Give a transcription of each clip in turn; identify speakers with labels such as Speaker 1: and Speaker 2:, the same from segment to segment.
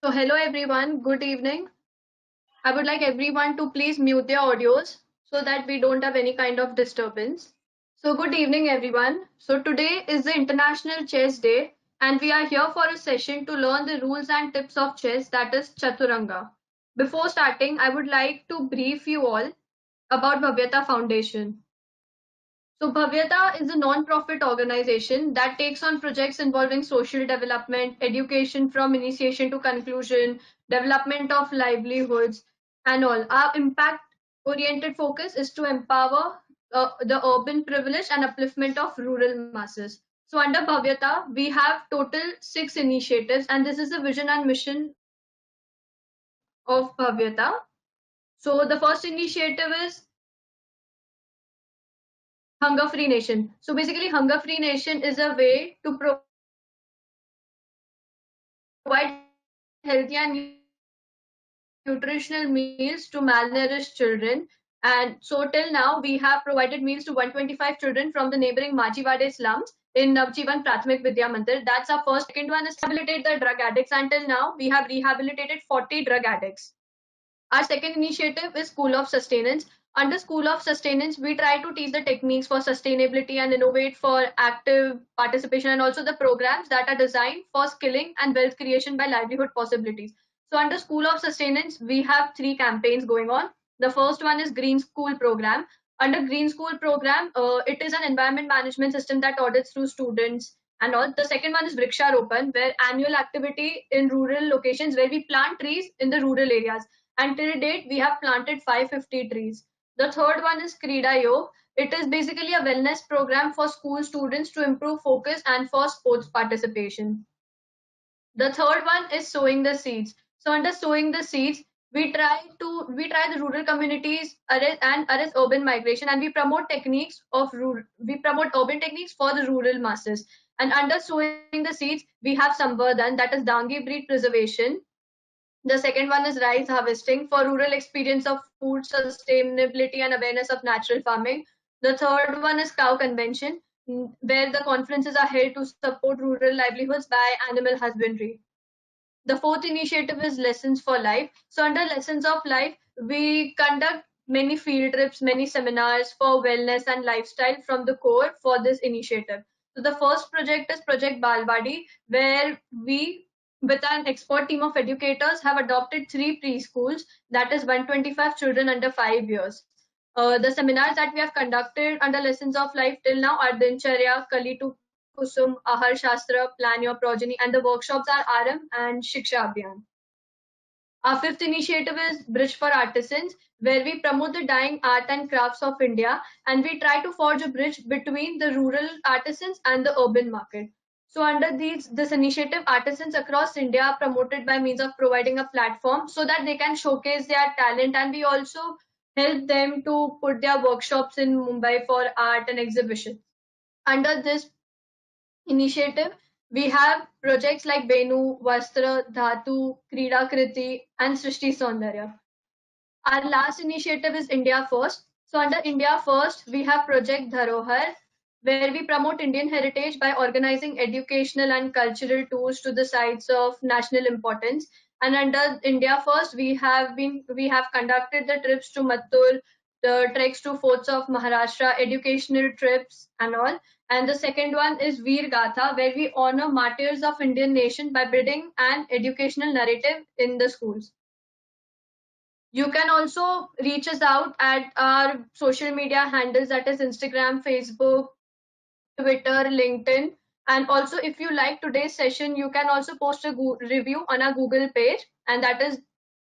Speaker 1: So hello everyone, good evening. I would like everyone to please mute their audios so that we don't have any kind of disturbance. So good evening everyone. So today is the International Chess Day and we are here for a session to learn the rules and tips of chess, that is Chaturanga. Before starting, I would like to brief you all about Bhavyata Foundation. So Bhavyata is a non-profit organization that takes on projects involving social development, education from initiation to conclusion, development of livelihoods, and all. Our impact-oriented focus is to empower the urban privilege and upliftment of rural masses. So under Bhavyata, we have total 6 initiatives, and this is the vision and mission of Bhavyata. So the first initiative is Hunger Free Nation. So basically, Hunger Free Nation is a way to provide healthy and nutritional meals to malnourished children. And so till now, we have provided meals to 125 children from the neighboring Majivade slums in Navjivan Prathmik Vidya Mandir. That's our first. Second one is rehabilitate the drug addicts. Until now, we have rehabilitated 40 drug addicts. Our second initiative is School of Sustenance. Under School of Sustenance, we try to teach the techniques for sustainability and innovate for active participation and also the programs that are designed for skilling and wealth creation by livelihood possibilities. So under School of Sustenance, we have 3 campaigns going on. The first one is Green School Program. Under Green School Program, it is an environment management system that audits through students and all. The second one is Vriksharopan, where annual activity in rural locations where we plant trees in the rural areas. And till date, we have planted 550 trees. The third one is Krida Yog. It is basically a wellness program for school students to improve focus and for sports participation. The third one is sowing the seeds. So under sowing the seeds, we try the rural communities arrest urban migration, and we promote urban techniques for the rural masses. And under sowing the seeds, we have Samvardhan, that is Dangi breed preservation. The second one is rice harvesting for rural experience of food sustainability and awareness of natural farming. The third one is cow convention, where the conferences are held to support rural livelihoods by animal husbandry. The fourth initiative is Lessons for Life. So under Lessons of Life, we conduct many field trips, many seminars for wellness and lifestyle from the core for this initiative. So the first project is Project Balwadi, where we, with an expert team of educators, have adopted 3 preschools, that is 125 children under 5 years. The seminars that we have conducted under Lessons of Life till now are Dincharya, Kali to Kusum, Ahar Shastra, Plan Your Progeny, and the workshops are Aram and Shiksha Abhiyan. Our fifth initiative is Bridge for Artisans, where we promote the dying art and crafts of India, and we try to forge a bridge between the rural artisans and the urban market. So under this initiative, artisans across India are promoted by means of providing a platform so that they can showcase their talent, and we also help them to put their workshops in Mumbai for art and exhibition. Under this initiative, we have projects like Benu, Vastra, Dhatu, Krida Kriti, and Srishti Saundarya. Our last initiative is India First. So under India First, we have Project Dharohar, where we promote Indian heritage by organizing educational and cultural tours to the sites of national importance. And under India First, we have conducted the trips to Mattur, the treks to forts of Maharashtra, educational trips and all. And the second one is Veer Gatha, where we honor martyrs of Indian nation by building an educational narrative in the schools. You can also reach us out at our social media handles, that is Instagram, Facebook, Twitter, LinkedIn. And also, if you like today's session, you can also post a review on our Google page, and that is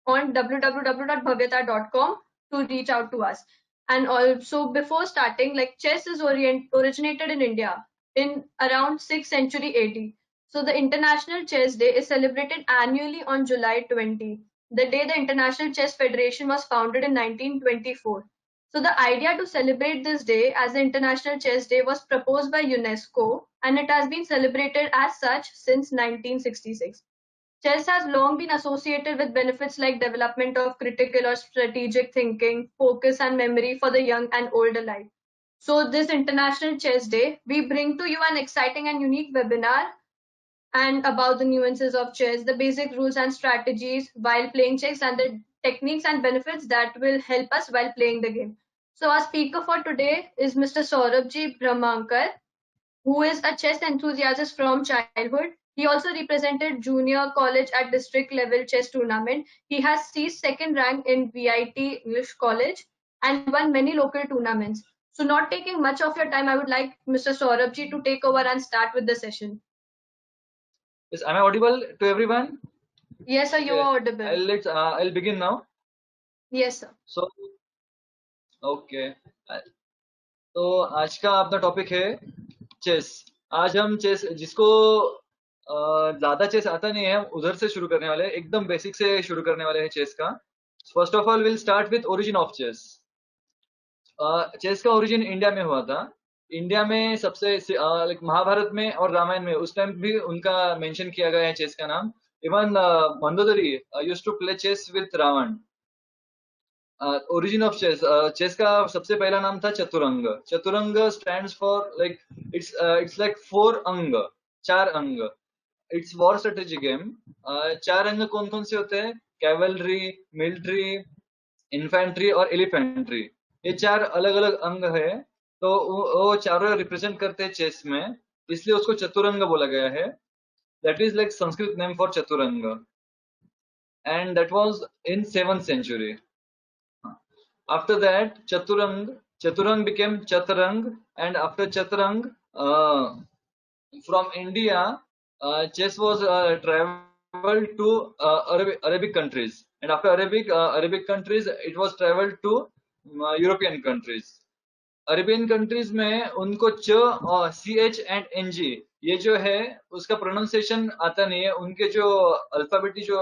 Speaker 1: on www.bhavyata.com to reach out to us. And also, before starting, like chess is originated in India in around 6th century AD. So the International Chess Day is celebrated annually on July 20, the day the International Chess Federation was founded in 1924. So the idea to celebrate this day as the International Chess Day was proposed by UNESCO, and it has been celebrated as such since 1966. Chess has long been associated with benefits like development of critical or strategic thinking, focus, and memory for the young and old alike. So this International Chess Day, we bring to you an exciting and unique webinar and about the nuances of chess, the basic rules and strategies while playing chess, and the techniques and benefits that will help us while playing the game. So our speaker for today is Mr. Saurabh Brahmankar, who is a chess enthusiast from childhood. He also represented junior college at district level chess tournament. He has seized second rank in VIT English College and won many local tournaments. So not taking much of your time, I would like Mr. Saurabh to take over and start with the session.
Speaker 2: Yes, am I audible to everyone?
Speaker 1: Yes, sir, you
Speaker 2: Okay.
Speaker 1: are audible.
Speaker 2: I'll begin now.
Speaker 1: Yes, sir.
Speaker 2: So, okay. तो आज का अपना topic है chess. आज हम chess, जिसको ज्यादा chess आता नहीं है, उधर से शुरू करने वाले हैं, एकदम बेसिक से शुरू करने वाले हैं चेस का। First of all will start with origin of chess. Chess का ओरिजिन इंडिया में हुआ था। इंडिया में सबसे लाइक महाभारत में और रामायण में उस टाइम भी उनका मेंशन किया गया है चेस का नाम। Even Mandodari used to play chess with Ravan. Origin of chess, chess का सबसे पहला नाम था Chaturang. Chaturang stands for like it's like 4 अंग, 4 अंग। It's war strategy game. 4 अंग कौन कौन से होते हैं? कैवलरी, मिलिट्री, इन्फेंट्री और एलिफेंट्री। ये 4 अलग अलग अंग है। तो वो चारों रिप्रेजेंट करते हैं चेस में, इसलिए उसको चतुरंग बोला गया है। That is like Sanskrit name for Chaturang, and that was in 7th century. After that, Chaturang became Chaturang, and after Chaturang, from India, chess was traveled to Arabic countries, and after Arabic countries, it was traveled to European countries. Arabian countries में उनको च और CH and NG, ये जो है उसका pronunciation आता नहीं है। उनके जो अल्फाबेटी जो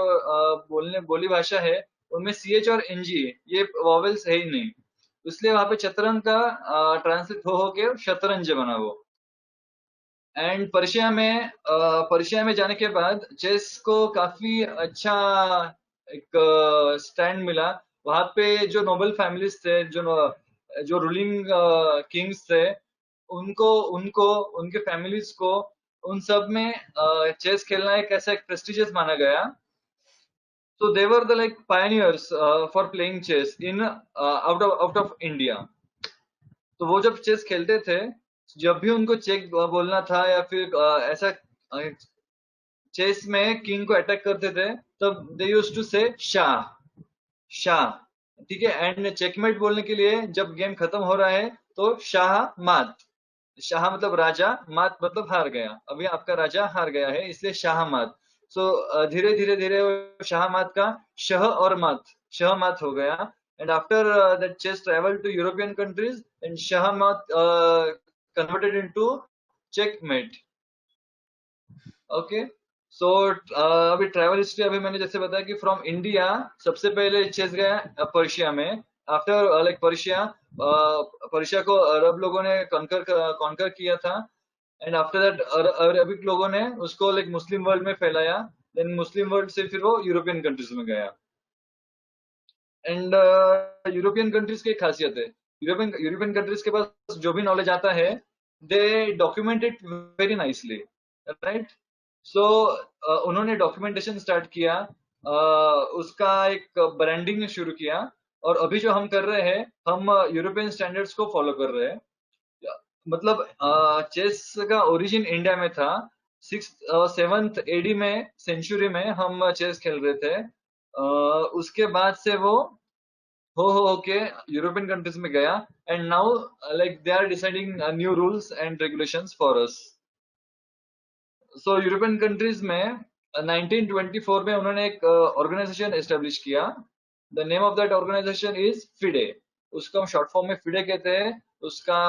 Speaker 2: बोली भाषा है, उनमें CH और NG ये वॉवेल्स है ही नहीं, इसलिए वहां पे चतरंग का ट्रांसलेट हो के शतरंज बना वो। एंड पर्शिया में जाने के बाद चेस को काफी अच्छा एक स्टैंड मिला। वहां पे जो नोबल फैमिलीज थे, जो रूलिंग किंग्स थे, उनको उनको उनके फैमिलीज को, उन सब में चेस खेलना एक ऐसा एक प्रेस्टिजियस माना गया। So they were the like pioneers for playing chess in out of India. तो वो जब चेस खेलते थे, जब भी उनको चेक बोलना था या फिर ऐसा चेस में किंग को अटैक करते थे, तब दे यूज्ड टू से शाह, शाह, ठीक है। एंड चेकमेट बोलने के लिए जब गेम खत्म हो रहा है तो शाह मात, शाह मतलब राजा, मात मतलब हार गया, अभी आपका राजा हार गया है, इसलिए शाह मात। सो धीरे धीरे धीरे शाह मात का शह और मात, शह मात हो गया। And after that chess travel to European countries and शाह मात converted into checkmate. Okay. So अभी ट्रैवल हिस्ट्री अभी मैंने जैसे बताया कि फ्रॉम इंडिया सबसे पहले चेस गया पर्शिया में। आफ्टर लाइक पर्शिया को अरब लोगों ने कॉन्कर किया था, एंड आफ्टर दैट अरबिक लोगों ने उसको लाइक मुस्लिम वर्ल्ड में फैलाया। देन मुस्लिम वर्ल्ड से फिर वो यूरोपियन कंट्रीज में गया। एंड यूरोपियन कंट्रीज की एक खासियत है, यूरोपियन कंट्रीज के पास जो भी नॉलेज आता है, they document it very nicely, right. So उन्होंने डॉक्यूमेंटेशन स्टार्ट किया, उसका एक ब्रांडिंग शुरू किया, और अभी जो हम कर रहे हैं, हम यूरोपियन स्टैंडर्ड्स को फॉलो कर रहे हैं। मतलब चेस का ओरिजिन इंडिया में था। 7th AD में सेंचुरी में हम चेस खेल रहे थे। उसके बाद से वो हो के यूरोपियन कंट्रीज में गया, and now like they are deciding new rules and regulations for us. So European countries में 1924 में उन्होंने एक ऑर्गेनाइजेशन एस्टेब्लिश किया। The name of that organization is FIDE. उसको हम शॉर्ट फॉर्म में फिडे कहते हैं। उसका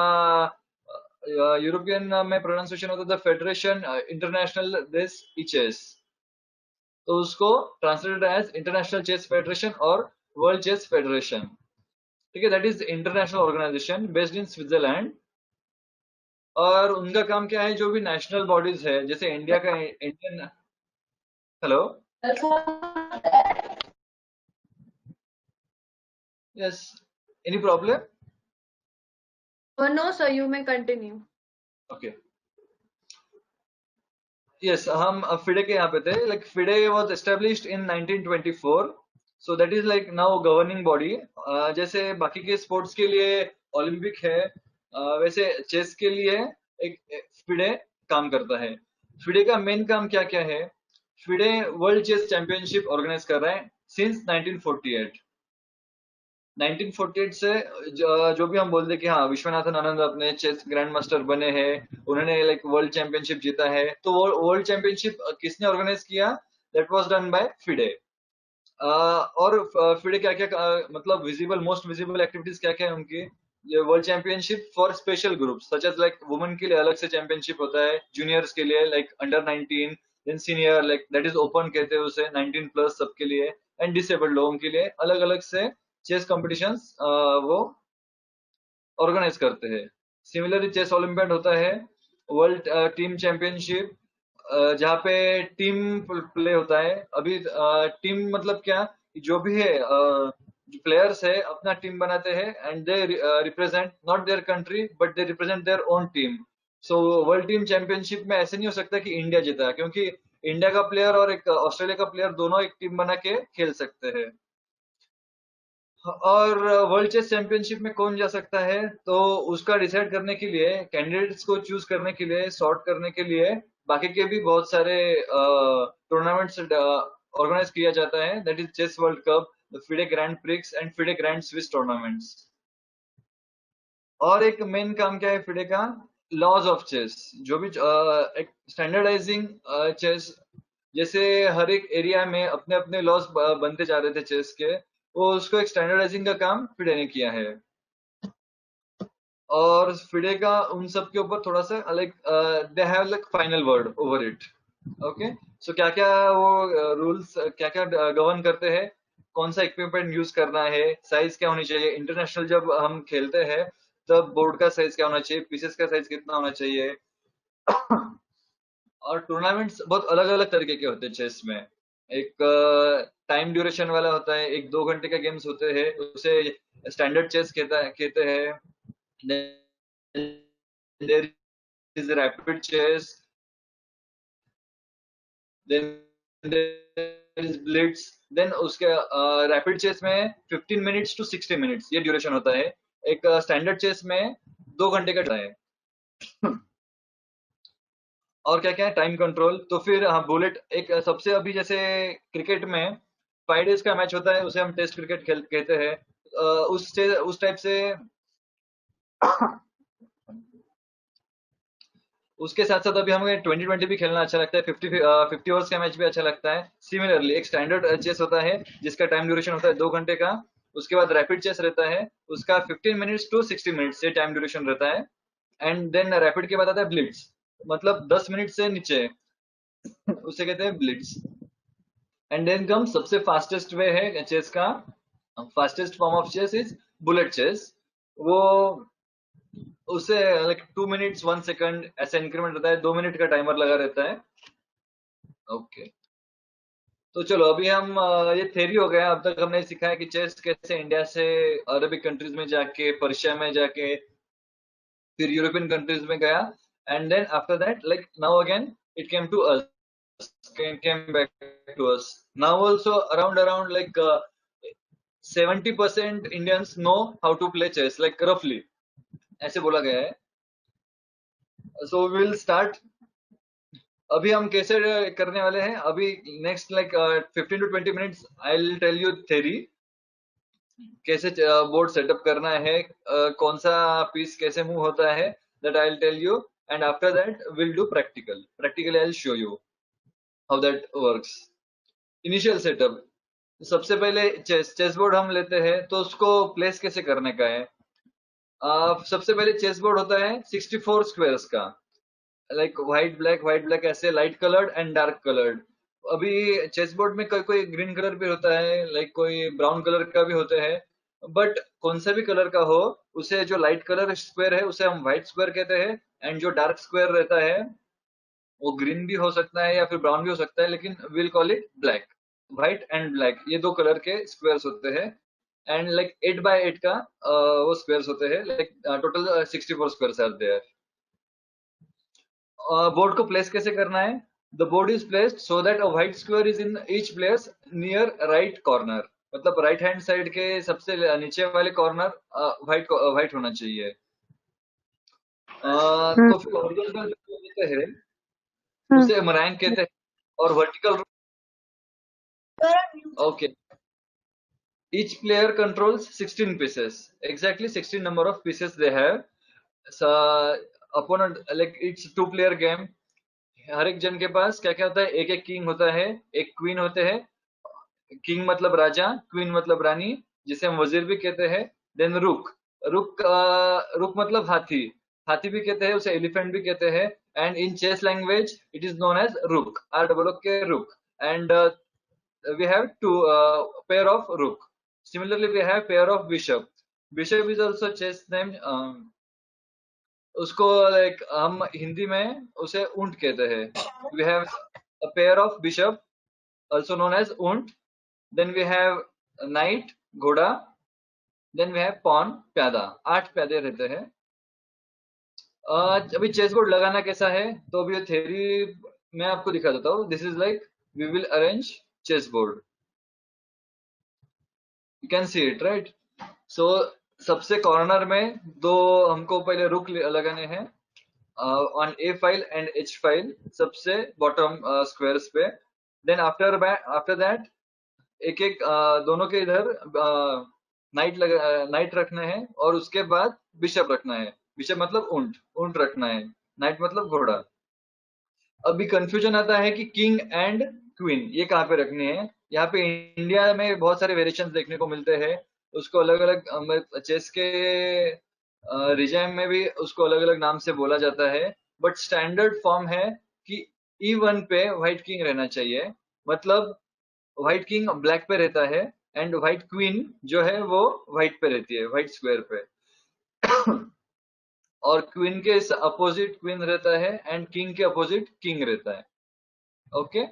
Speaker 2: यूरोपियन में प्रोनाउंसिएशन होता है फेडरेशन इंटरनेशनल देस चेस। तो उसको translated as international chess federation और वर्ल्ड चेस फेडरेशन, ठीक है। That is international organization based in Switzerland. और उनका काम क्या है, जो भी नेशनल बॉडीज है, जैसे इंडिया का Indian, hello, yes, any problem?
Speaker 1: No, sir, you may continue.
Speaker 2: Okay. Yes, हम FIDE के यहाँ पे थे. Like FIDE was established in 1924. So that is like now governing body. जैसे बाकी के स्पोर्ट्स के लिए ओलंपिक है, वैसे चेस के लिए एक FIDE काम करता है. FIDE का मेन काम क्या क्या है? FIDE world chess championship organize कर रहा है सिंस 1948. 1948 से जो भी हम बोलते हैं कि हाँ विश्वनाथन आनंद अपने चेस ग्रैंड मास्टर बने हैं, उन्होंने लाइक वर्ल्ड चैंपियनशिप जीता है, तो वो वर्ल्ड चैंपियनशिप किसने ऑर्गेनाइज किया? That was done by FIDE. और FIDE क्या क्या मतलब विजिबल मोस्ट विजिबल एक्टिविटीज क्या क्या है उनकी? ये world championship for special group such as like women के लिए अलग से चैंपियनशिप होता है, जूनियर्स के लिए like under 19, then senior like that is open कहते हैं उसे 19+ सबके लिए, एंड डिसेबल्ड लोगों के लिए अलग अलग से चेस कॉम्पिटिशन्स वो ऑर्गेनाइज करते हैं. सिमिलरली चेस ओलंपियाड होता है, वर्ल्ड टीम चैंपियनशिप, जहाँ पे टीम प्ले होता है. अभी टीम मतलब क्या? जो भी है जो प्लेयर्स है अपना टीम बनाते हैं and they represent not their country but they represent their own team. So world team championship में ऐसे नहीं हो सकता कि इंडिया जीता, क्योंकि इंडिया का प्लेयर और एक ऑस्ट्रेलिया का प्लेयर दोनों एक टीम बना के खेल सकते हैं. और वर्ल्ड चेस चैंपियनशिप में कौन जा सकता है, तो उसका डिसाइड करने के लिए, कैंडिडेट्स को चूज करने के लिए, सॉर्ट करने के लिए बाकी के भी बहुत सारे टूर्नामेंट्स ऑर्गेनाइज किया जाता है. That is chess world cup, the FIDE grand prix and FIDE grand Swiss tournaments. और एक मेन काम क्या है FIDE का? Laws of chess. जो भी एक स्टैंडर्डाइजिंग चेस, जैसे हर एक एरिया में अपने अपने लॉज बनते जा रहे थे चेस के, वो उसको एक स्टैंडर्डाइजिंग का काम FIDE ने किया है. और FIDE का उन सब के ऊपर थोड़ा सा like they have like final word over it. Okay, so क्या क्या वो रूल्स क्या क्या गवर्न करते हैं, कौन सा इक्विपमेंट यूज करना है, साइज क्या होनी चाहिए, इंटरनेशनल जब हम खेलते हैं तब बोर्ड का साइज क्या होना चाहिए, पीसेस का साइज कितना होना चाहिए. और टूर्नामेंट्स बहुत अलग अलग तरीके के होते हैं चेस में. एक टाइम ड्यूरेशन वाला होता है, एक 2 घंटे का गेम्स होते हैं, उसे स्टैंडर्ड चेस कहते हैं. There is rapid chess, then there is blitz. देन उसके रैपिड चेस में 15 मिनट्स टू 60 मिनट्स ये ड्यूरेशन होता है. एक स्टैंडर्ड चेस में 2 घंटे का टाइम है. और क्या क्या है? Time control. तो फिर हाँ बुलेट एक सबसे, अभी जैसे क्रिकेट में 5 डेज का मैच होता है, उसे हम टेस्ट क्रिकेट खेल कहते हैं. उस टाइप से उसके साथ साथ अभी हमें 2020 भी खेलना अच्छा लगता है, 50 ओवर्स का मैच भी अच्छा लगता है. सिमिलरली एक स्टैंडर्ड चेस होता है जिसका टाइम ड्यूरेशन होता है 2 घंटे का. उसके बाद रैपिड चेस रहता है, उसका 15 मिनट्स टू 60 मिनट्स ये टाइम ड्यूरेशन रहता है. एंड देन रैपिड के बाद आता है ब्लिट्स, मतलब 10 मिनट से नीचे उसे कहते हैं ब्लिट्स. एंड देन कम सबसे फास्टेस्ट वे है चेस का, fastest form of chess is bullet chess. वो उसे लाइक 2 मिनट्स 1 सेकंड ऐसा इंक्रीमेंट रहता है, 2 मिनट का टाइमर लगा रहता है. ओके, तो चलो अभी हम ये थ्योरी हो गया. अब तक हमने सीखा है कि चेस कैसे इंडिया से अरबिक कंट्रीज में जाके, पर्शिया में जाके, फिर यूरोपियन कंट्रीज में गया, and then after that like now again it came to us, came back to us. Now also around like 70% Indians know how to play chess, like roughly ऐसे बोला गया है. So we will start. अभी हम कैसे करने वाले हैं? अभी next like 15 to 20 minutes I will tell you theory, कैसे बोर्ड सेटअप करना है, कौन सा पीस कैसे मूव होता है, that I will tell you. And after that will do practically I will show you how that works. Initial setup. सबसे पहले चेस बोर्ड हम लेते हैं, तो उसको प्लेस कैसे करने का है. सबसे पहले चेस बोर्ड होता है 64 स्क्वायर्स का, लाइक व्हाइट ब्लैक ऐसे light coloured and dark coloured. अभी चेस बोर्ड में कोई कोई ग्रीन कलर भी होता है, लाइक कोई ब्राउन कलर का भी होता है. बट कौन सा भी कलर का हो, उसे जो लाइट कलर स्क्वायर है उसे हम व्हाइट स्क्वायर कहते हैं, एंड जो डार्क स्क्वायर रहता है वो ग्रीन भी हो सकता है या फिर ब्राउन भी हो सकता है, लेकिन will call it black. White and black ये 2 कलर के स्क्वायर्स होते हैं. एंड लाइक 8 by 8 का वो स्क्वायर्स होते हैं, like total 64 squares are there. Board को प्लेस कैसे करना है? The board is placed so that a white square is in each player's near right corner. मतलब राइट हैंड साइड के सबसे नीचे वाले कॉर्नर व्हाइट होना चाहिए। तो फिर हॉरिजॉन्टल कहते हैं उसे मरैंग कहते हैं, और vertical okay. Each player controls 16 pieces. Exactly 16 number of pieces they have. So, opponent like it's 2-player game. हर एक जन के पास क्या क्या होता है, एक एक किंग होता है, एक क्वीन होते हैं। किंग मतलब राजा, क्वीन मतलब रानी, जिसे हम वजीर भी कहते हैं। देन रुक, रुक मतलब हाथी, हाथी भी कहते हैं उसे, एलिफेंट भी कहते हैं। And in chess language it is known as rook, ROOK के rook. And we have two pair of rook. Similarly, we have pair of bishop. Bishop is also chess name. उसको लाइक हम हिंदी में उसे ऊंट कहते हैं। We have a pair of bishop, also known as ऊंट. Then we have knight, घोड़ा. Then we have pawn, प्यादा। 8 प्यादे रहते हैं। अभी चेस बोर्ड लगाना कैसा है, तो अभी थ्योरी मैं आपको दिखा देता हूँ। This is like we will arrange chess board, you can see it right. So सबसे कॉर्नर में दो हमको पहले रुक लगाने हैं on A file and H file, सबसे बॉटम स्क्वायर्स पे। देन आफ्टर दैट एक एक दोनों के इधर नाइट रखना है, और उसके बाद बिशप रखना है। बिशप मतलब ऊंट, ऊंट रखना है। नाइट मतलब घोड़ा। अभी कंफ्यूजन आता है कि किंग एंड क्वीन ये कहाँ पे रखनी है। यहाँ पे इंडिया में बहुत सारे वेरिएशंस देखने को मिलते हैं, उसको अलग अलग चेस के रिजाइम में भी उसको अलग अलग नाम से बोला जाता है। बट स्टैंडर्ड फॉर्म है कि E1 पे व्हाइट किंग रहना चाहिए, मतलब व्हाइट किंग ब्लैक पे रहता है, एंड व्हाइट क्वीन जो है वो व्हाइट पे रहती है, व्हाइट स्क्वायर पे। और क्वीन के अपोजिट क्वीन रहता है, एंड किंग के अपोजिट किंग रहता है। Okay,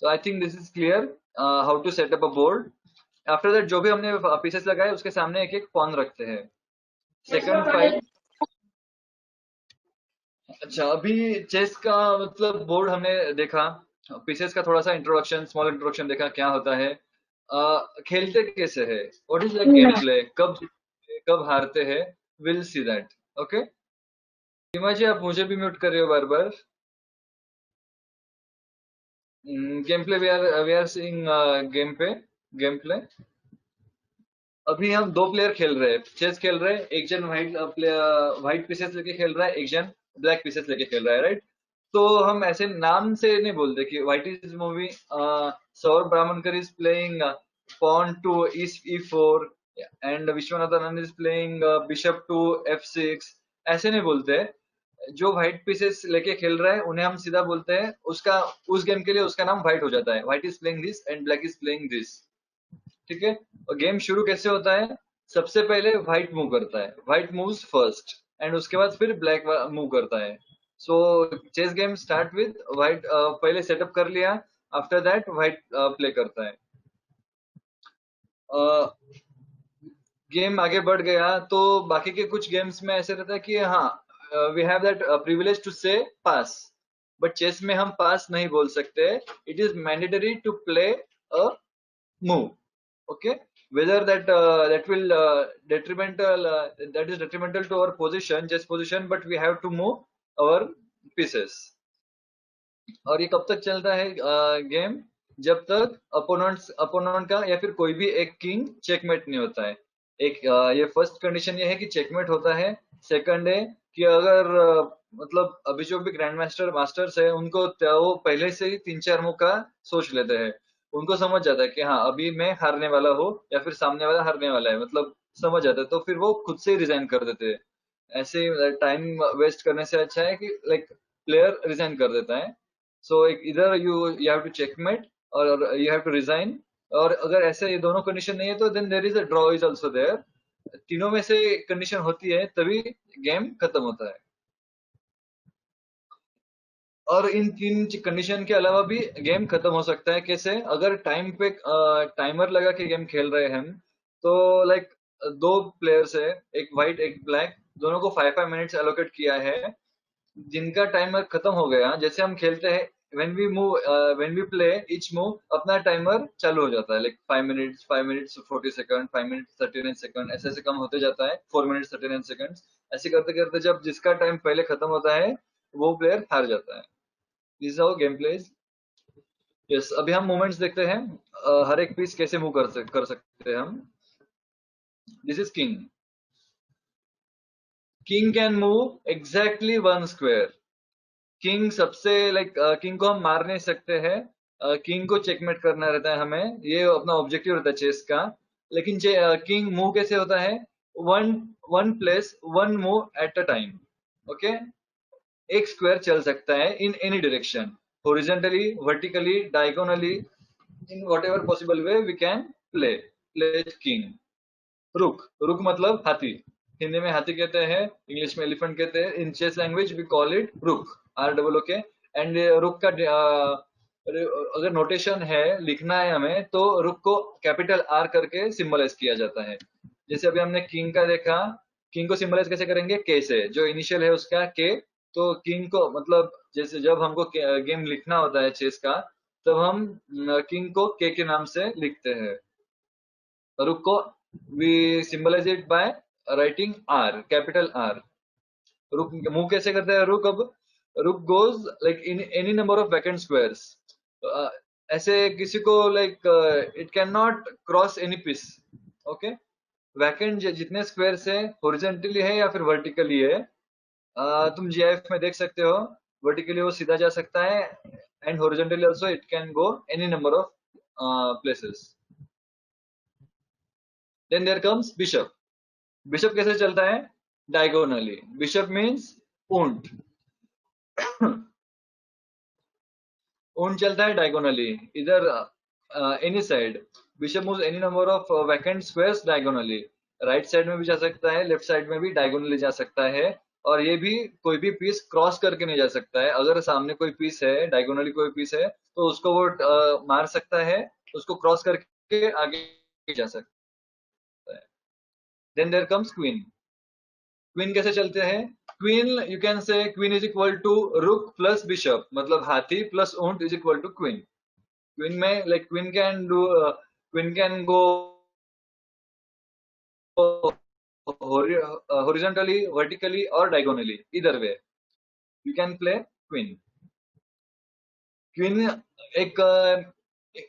Speaker 2: so I think this is clear how to set up a board. After that जो भी हमने पीसेस लगाए उसके सामने एक एक पॉन रखते हैं। Second file. अच्छा, अभी चेस का मतलब बोर्ड हमने देखा, पीसेस का थोड़ा सा इंट्रोडक्शन, स्मॉल इंट्रोडक्शन देखा क्या होता है, खेलते कैसे है, what is the game play, कब जीतते हैं, कब हारते हैं, will see that. Okay, Seema ji आप मुझे भी म्यूट कर रहे हो बार बार। Game play, we are seeing game play. अभी हम दो प्लेयर खेल रहे हैं, चेस खेल रहे हैं। एक जन व्हाइट पीसेस लेके खेल रहा है, एक जन ब्लैक पीसेस लेके खेल रहा है, राइट। तो हम ऐसे नाम से नहीं बोलते कि white is moving, Saurabh Brahmankar is playing pawn to e4 and Viswanathan Anand is playing bishop to f6, ऐसे नहीं बोलते। जो व्हाइट पीसेस लेके खेल रहा है उन्हें हम सीधा बोलते हैं, उसका उस गेम के लिए उसका नाम व्हाइट हो जाता है। White is playing this and black is playing this, ठीक है। और गेम शुरू कैसे होता है, सबसे पहले व्हाइट मूव करता है, व्हाइट मूव्स फर्स्ट, एंड उसके बाद फिर ब्लैक मूव करता है। So chess game start with white, पहले सेटअप कर लिया, आफ्टर दैट व्हाइट प्ले करता है। गेम आगे बढ़ गया तो बाकी के कुछ गेम्स में ऐसे रहता है कि हाँ we have that privilege to say pass, but chess में हम पास नहीं बोल सकते। It is mandatory to play a move, okay, whether that will that is detrimental to our position, just position, but we have to move our pieces। और ये कब तक चलता है गेम, जब तक अपोनेंट का या फिर कोई भी एक किंग चेकमेट नहीं होता है। एक ये फर्स्ट कंडीशन ये है कि चेकमेट होता है। सेकंड है कि अगर मतलब अभी जो भी ग्रैंड मास्टर्स है उनको वो पहले से ही 3-4 मूव का सोच लेते हैं, उनको समझ जाता है कि हाँ अभी मैं हारने वाला हूँ या फिर सामने वाला हारने वाला है, मतलब समझ जाता है, तो फिर वो खुद से ही रिजाइन कर देते हैं। ऐसे टाइम वेस्ट करने से अच्छा है कि लाइक प्लेयर रिजाइन कर देता है। सो इधर यू हैव टू चेकमेट और यू हैव टू रिजाइन। और अगर ऐसे ये दोनों कंडीशन नहीं है तो then there is a draw is also there. तीनों में से कंडीशन होती है तभी गेम खत्म होता है। और इन तीन कंडीशन के अलावा भी गेम खत्म हो सकता है। कैसे, अगर टाइम पे टाइमर लगा के गेम खेल रहे हैं हम, तो लाइक दो प्लेयर्स है, एक व्हाइट एक ब्लैक, दोनों को 5-5 मिनट्स एलोकेट किया है। जिनका टाइमर खत्म हो गया, जैसे हम खेलते हैं when we play each move, अपना टाइमर चालू हो जाता है, like 5 minutes 40 second, 5 minutes 39 second, ऐसे ऐसे कम होते जाता है, 4 minutes 39 सेकंड, ऐसे करते करते जब जिसका टाइम पहले खत्म होता है वो प्लेयर हार जाता है. This is how game pledge. Yes, अभी हम मूवमेंट्स देखते हैं. हर एक पीस कैसे मूव कर सकते हैं हम. This is king. King can move exactly 1 square. King सबसे किंग को हम मार नहीं सकते हैं. किंग को चेकमेट करना रहता है हमें, ये अपना ऑब्जेक्टिव रहता है चेस का. लेकिन किंग मूव कैसे होता है, one place one move at a time. Okay, एक स्क्वायर चल सकता है in any direction, horizontally, vertically, diagonally, in whatever possible way we can play king. Rook मतलब हाथी, हिंदी में हाथी कहते हैं, इंग्लिश में एलिफेंट कहते हैं. In chess language we call it rook, ROOK. And rook का अगर नोटेशन है, लिखना है हमें, तो रुक को कैपिटल R करके सिंबलाइज किया जाता है. जैसे अभी हमने किंग का देखा, किंग को सिंबलाइज कैसे करेंगे, K से, जो इनिशियल है उसका K. तो किंग को मतलब जैसे जब हमको गेम लिखना होता है चेस का, तब हम किंग को K के नाम से लिखते हैं. रुक को we symbolize it by writing R, capital R. Rook move कैसे करते हैं रुक. अब rook goes like in any number of vacant squares. ऐसे किसी को it can not cross any piece. Okay, vacant जितने स्क्वायर्स है, हॉरिजॉन्टली है या फिर वर्टिकली है, तुम GIF में देख सकते हो. वर्टिकली वो सीधा जा सकता है, and horizontally also it can go any number of places. Then there comes bishop. Bishop कैसे चलता है, diagonally. Bishop means ऊंट. ऊंट चलता है diagonally, इधर any side. Bishop moves any number of vacant squares diagonally. Right side में भी जा सकता है, लेफ्ट साइड में भी diagonally जा सकता है. और ये भी कोई भी पीस क्रॉस करके नहीं जा सकता है. अगर सामने कोई पीस है, diagonally कोई पीस है, तो उसको वो मार सकता है, उसको क्रॉस करके आगे जा सकता है. Then there comes queen. Queen कैसे चलते हैं, queen you can say queen is equal to rook plus bishop, मतलब हाथी प्लस ऊंट is equal to queen. Queen में queen can go horizontally, vertically और diagonally, either way you can play queen. Queen एक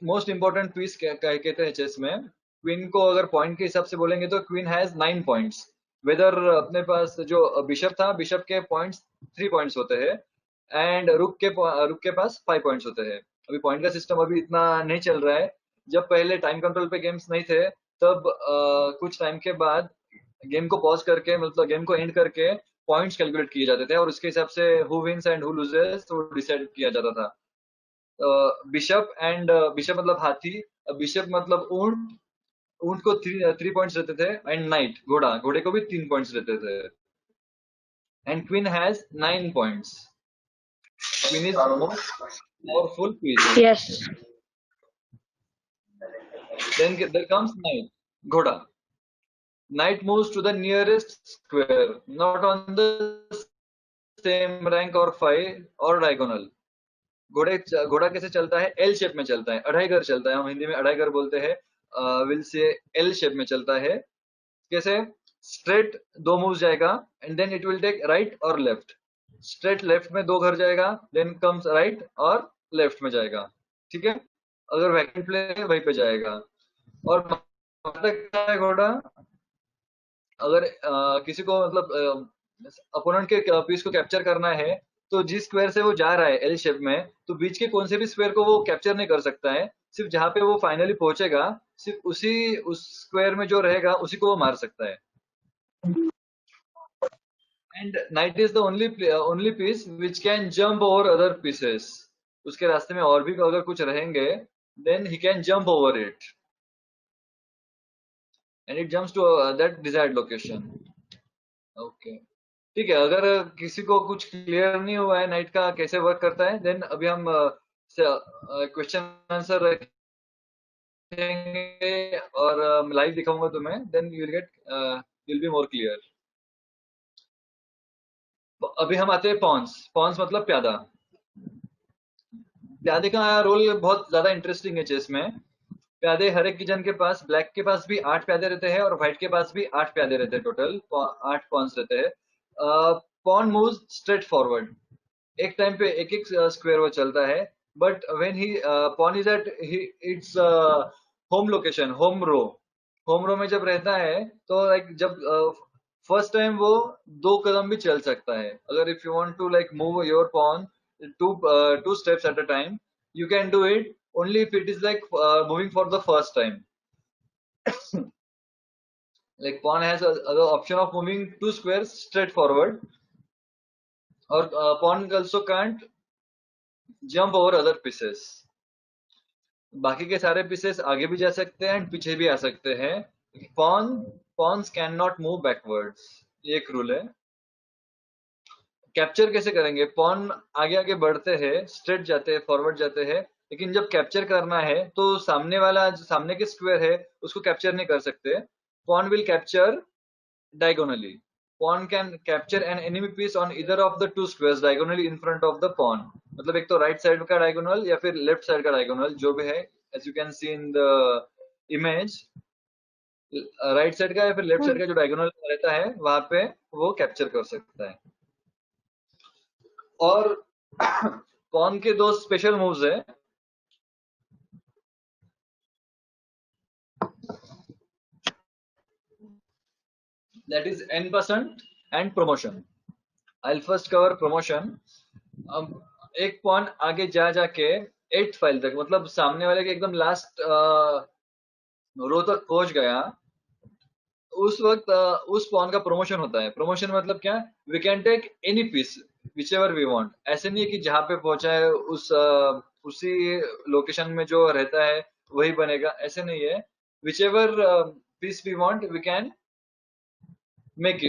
Speaker 2: most important piece कहते हैं chess में. Queen को अगर पॉइंट के हिसाब से बोलेंगे तो क्वीन हैज 9 पॉइंट्स. वेदर अपने पास जो बिशप था, बिशप के पॉइंट्स 3 पॉइंट्स होते हैं, एंड रुक के पास 5 पॉइंट्स होते हैं. अभी पॉइंट का सिस्टम अभी इतना नहीं चल रहा है. जब पहले टाइम कंट्रोल पे गेम्स नहीं थे, तब कुछ टाइम के बाद गेम को पॉज करके, मतलब गेम को एंड करके पॉइंट्स कैलकुलेट किए जाते थे, और उसके हिसाब से who wins and who loses तो डिसाइड किया जाता था. बिशप बिशप मतलब हाथी, बिशप मतलब ऊंट, ऊंट को 3 पॉइंट्स रहते थे, एंड नाइट घोड़ा, घोड़े को भी 3 पॉइंट्स रहते थे. And queen has 9 points. Queen is most powerful piece.
Speaker 3: Yes.
Speaker 2: Then there comes knight, घोड़ा. Knight moves to the nearest square, not on the same rank or file or diagonal. घोड़ा कैसे चलता है, L शेप में चलता है, अढ़ाई घर चलता है. हम हिंदी में अढ़ाई घर बोलते हैं. विल से L शेप में चलता है. कैसे, स्ट्रेट 2 मूव जाएगा, and then it will take right और लेफ्ट. स्ट्रेट लेफ्ट में 2 घर जाएगा, देन कम्स राइट और लेफ्ट में जाएगा. ठीक है, अगर वैकेंट प्ले है वहीं पे जाएगा. और है घोड़ा, अगर किसी को मतलब अपोनेंट के पीस को कैप्चर करना है, तो जिस स्क्वायर से वो जा रहा है L शेप में, तो बीच के कौन से भी स्क्वायर को वो कैप्चर नहीं कर सकता है. सिर्फ जहां पे वो फाइनली पहुंचेगा, सिर्फ उस स्क्वायर में जो रहेगा उसी को वो मार सकता है. And knight is the only piece which can jump over other pieces. उसके रास्ते में और भी अगर कुछ रहेंगे, then he can jump over it, and it jumps to that desired location. Okay, ठीक है. अगर किसी को कुछ क्लियर नहीं हुआ है नाइट का कैसे वर्क करता है, देन अभी हम क्वेश्चन आंसर रखेंगे और लाइव दिखाऊंगा तुम्हें, then you will be more clear. अभी हम आते हैं पॉन्स. पॉन्स मतलब प्यादा. प्यादे का रोल बहुत ज्यादा इंटरेस्टिंग है चेस में। प्यादे हर एक जन के पास, ब्लैक के पास भी 8 प्यादे रहते हैं और व्हाइट के पास भी 8 प्यादे रहते हैं, टोटल 8 पॉन्स रहते हैं। पॉन मूव्स स्ट्रेट फॉरवर्ड, एक टाइम पे एक एक स्क्वायर वो चलता है, but when he pawn is at its home location, home row में जब रहता है तो लाइक जब फर्स्ट टाइम वो 2 कदम भी चल सकता है। अगर if you want to like move your pawn two steps at a time, you can do it only if it is like moving for the first time. Like pawn has the option of moving 2 squares straight forward, or pawn also can't jump over other pieces. बाकी के सारे pieces आगे भी जा सकते हैं and पीछे भी आ सकते हैं। Pawns can not move backwards, ये एक रूल है। कैप्चर कैसे करेंगे? पॉन आगे आगे बढ़ते हैं, स्ट्रेट जाते हैं, फॉरवर्ड जाते हैं, लेकिन जब कैप्चर करना है तो सामने वाला जो सामने के स्क्वायर है उसको कैप्चर नहीं कर सकते। Pawn will capture diagonally. Pawn can capture an enemy piece on either of the two squares diagonally in front of the pawn. मतलब एक तो राइट साइड का डायगोनल या फिर लेफ्ट साइड का डायगोनल, जो भी है, as you can see in the image, right side का या फिर लेफ्ट साइड का जो डायगोनल रहता है वहां पे वो कैप्चर कर सकता है। और पॉन के 2 स्पेशल मूव्स है। That is n% and promotion. I'll first cover promotion. अब एक पॉन आगे जा जाके 8th फाइल तक, मतलब सामने वाले के एकदम लास्ट रो तक पहुंच गया, उस वक्त उस पॉन का प्रमोशन होता है। प्रमोशन मतलब क्या? We can take any piece whichever we want. ऐसे नहीं है कि जहां पे पहुंचा है उसी लोकेशन में जो रहता है वही बनेगा, ऐसे नहीं है। Whichever piece we want we can make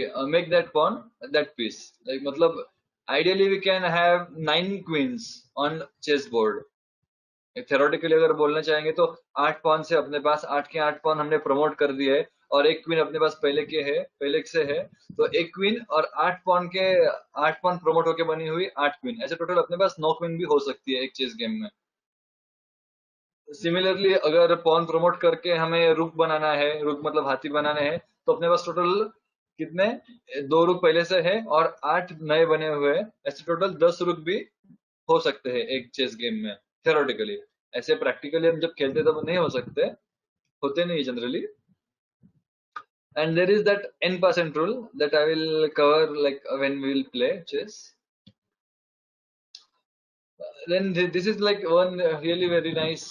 Speaker 2: that pawn that piece. Like मतलब ideally we can have 9 queens on chessboard. Theoretically अगर बोलना चाहेंगे तो 8 पॉन से अपने पास 8 के 8 पॉन हमने प्रमोट कर दिए और एक क्वीन अपने पास पहले से है, तो एक क्वीन और 8 पॉन के 8 पॉन प्रमोट होके बनी हुई 8 क्वीन, ऐसे टोटल अपने पास 9 क्वीन भी हो सकती है एक चेस गेम में। सिमिलरली अगर पॉन प्रमोट करके हमें रुक बनाना है, रुक मतलब हाथी बनाने हैं, तो अपने पास टोटल कितने? 2 रुक पहले से है और 8 नए बने हुए हैं, ऐसे टोटल 10 रुक भी हो सकते हैं एक चेस गेम में थेरोटिकली। ऐसे प्रैक्टिकली हम जब खेलते तब नहीं हो सकते, होते नहीं generally. And there is that n% rule that I will cover like when we will play chess. Then this is like one really very nice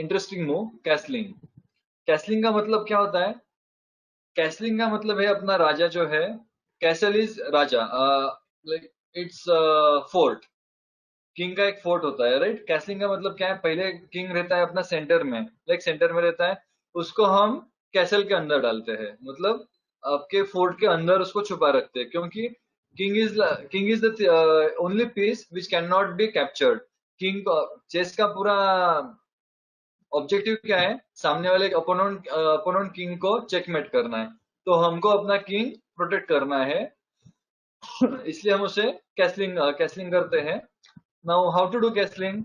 Speaker 2: interesting move, castling. Castling का मतलब क्या होता है? कैसलिंग का मतलब है अपना राजा जो है, castle is Raja, like it's fort. King का एक फोर्ट होता है, राइट? कैसलिंग का मतलब क्या है? पहले किंग रहता है अपना सेंटर में, लाइक सेंटर में रहता है, उसको हम कैसल के अंदर डालते हैं, मतलब आपके फोर्ट के अंदर उसको छुपा रखते हैं, क्योंकि king is the only piece which can not be captured. King, chess का पूरा ऑब्जेक्टिव क्या है? सामने वाले अपोनेंट किंग को चेकमेट करना है, तो हमको अपना किंग प्रोटेक्ट करना है, इसलिए हम उसे कैसलिंग करते हैं। Now how to do castling?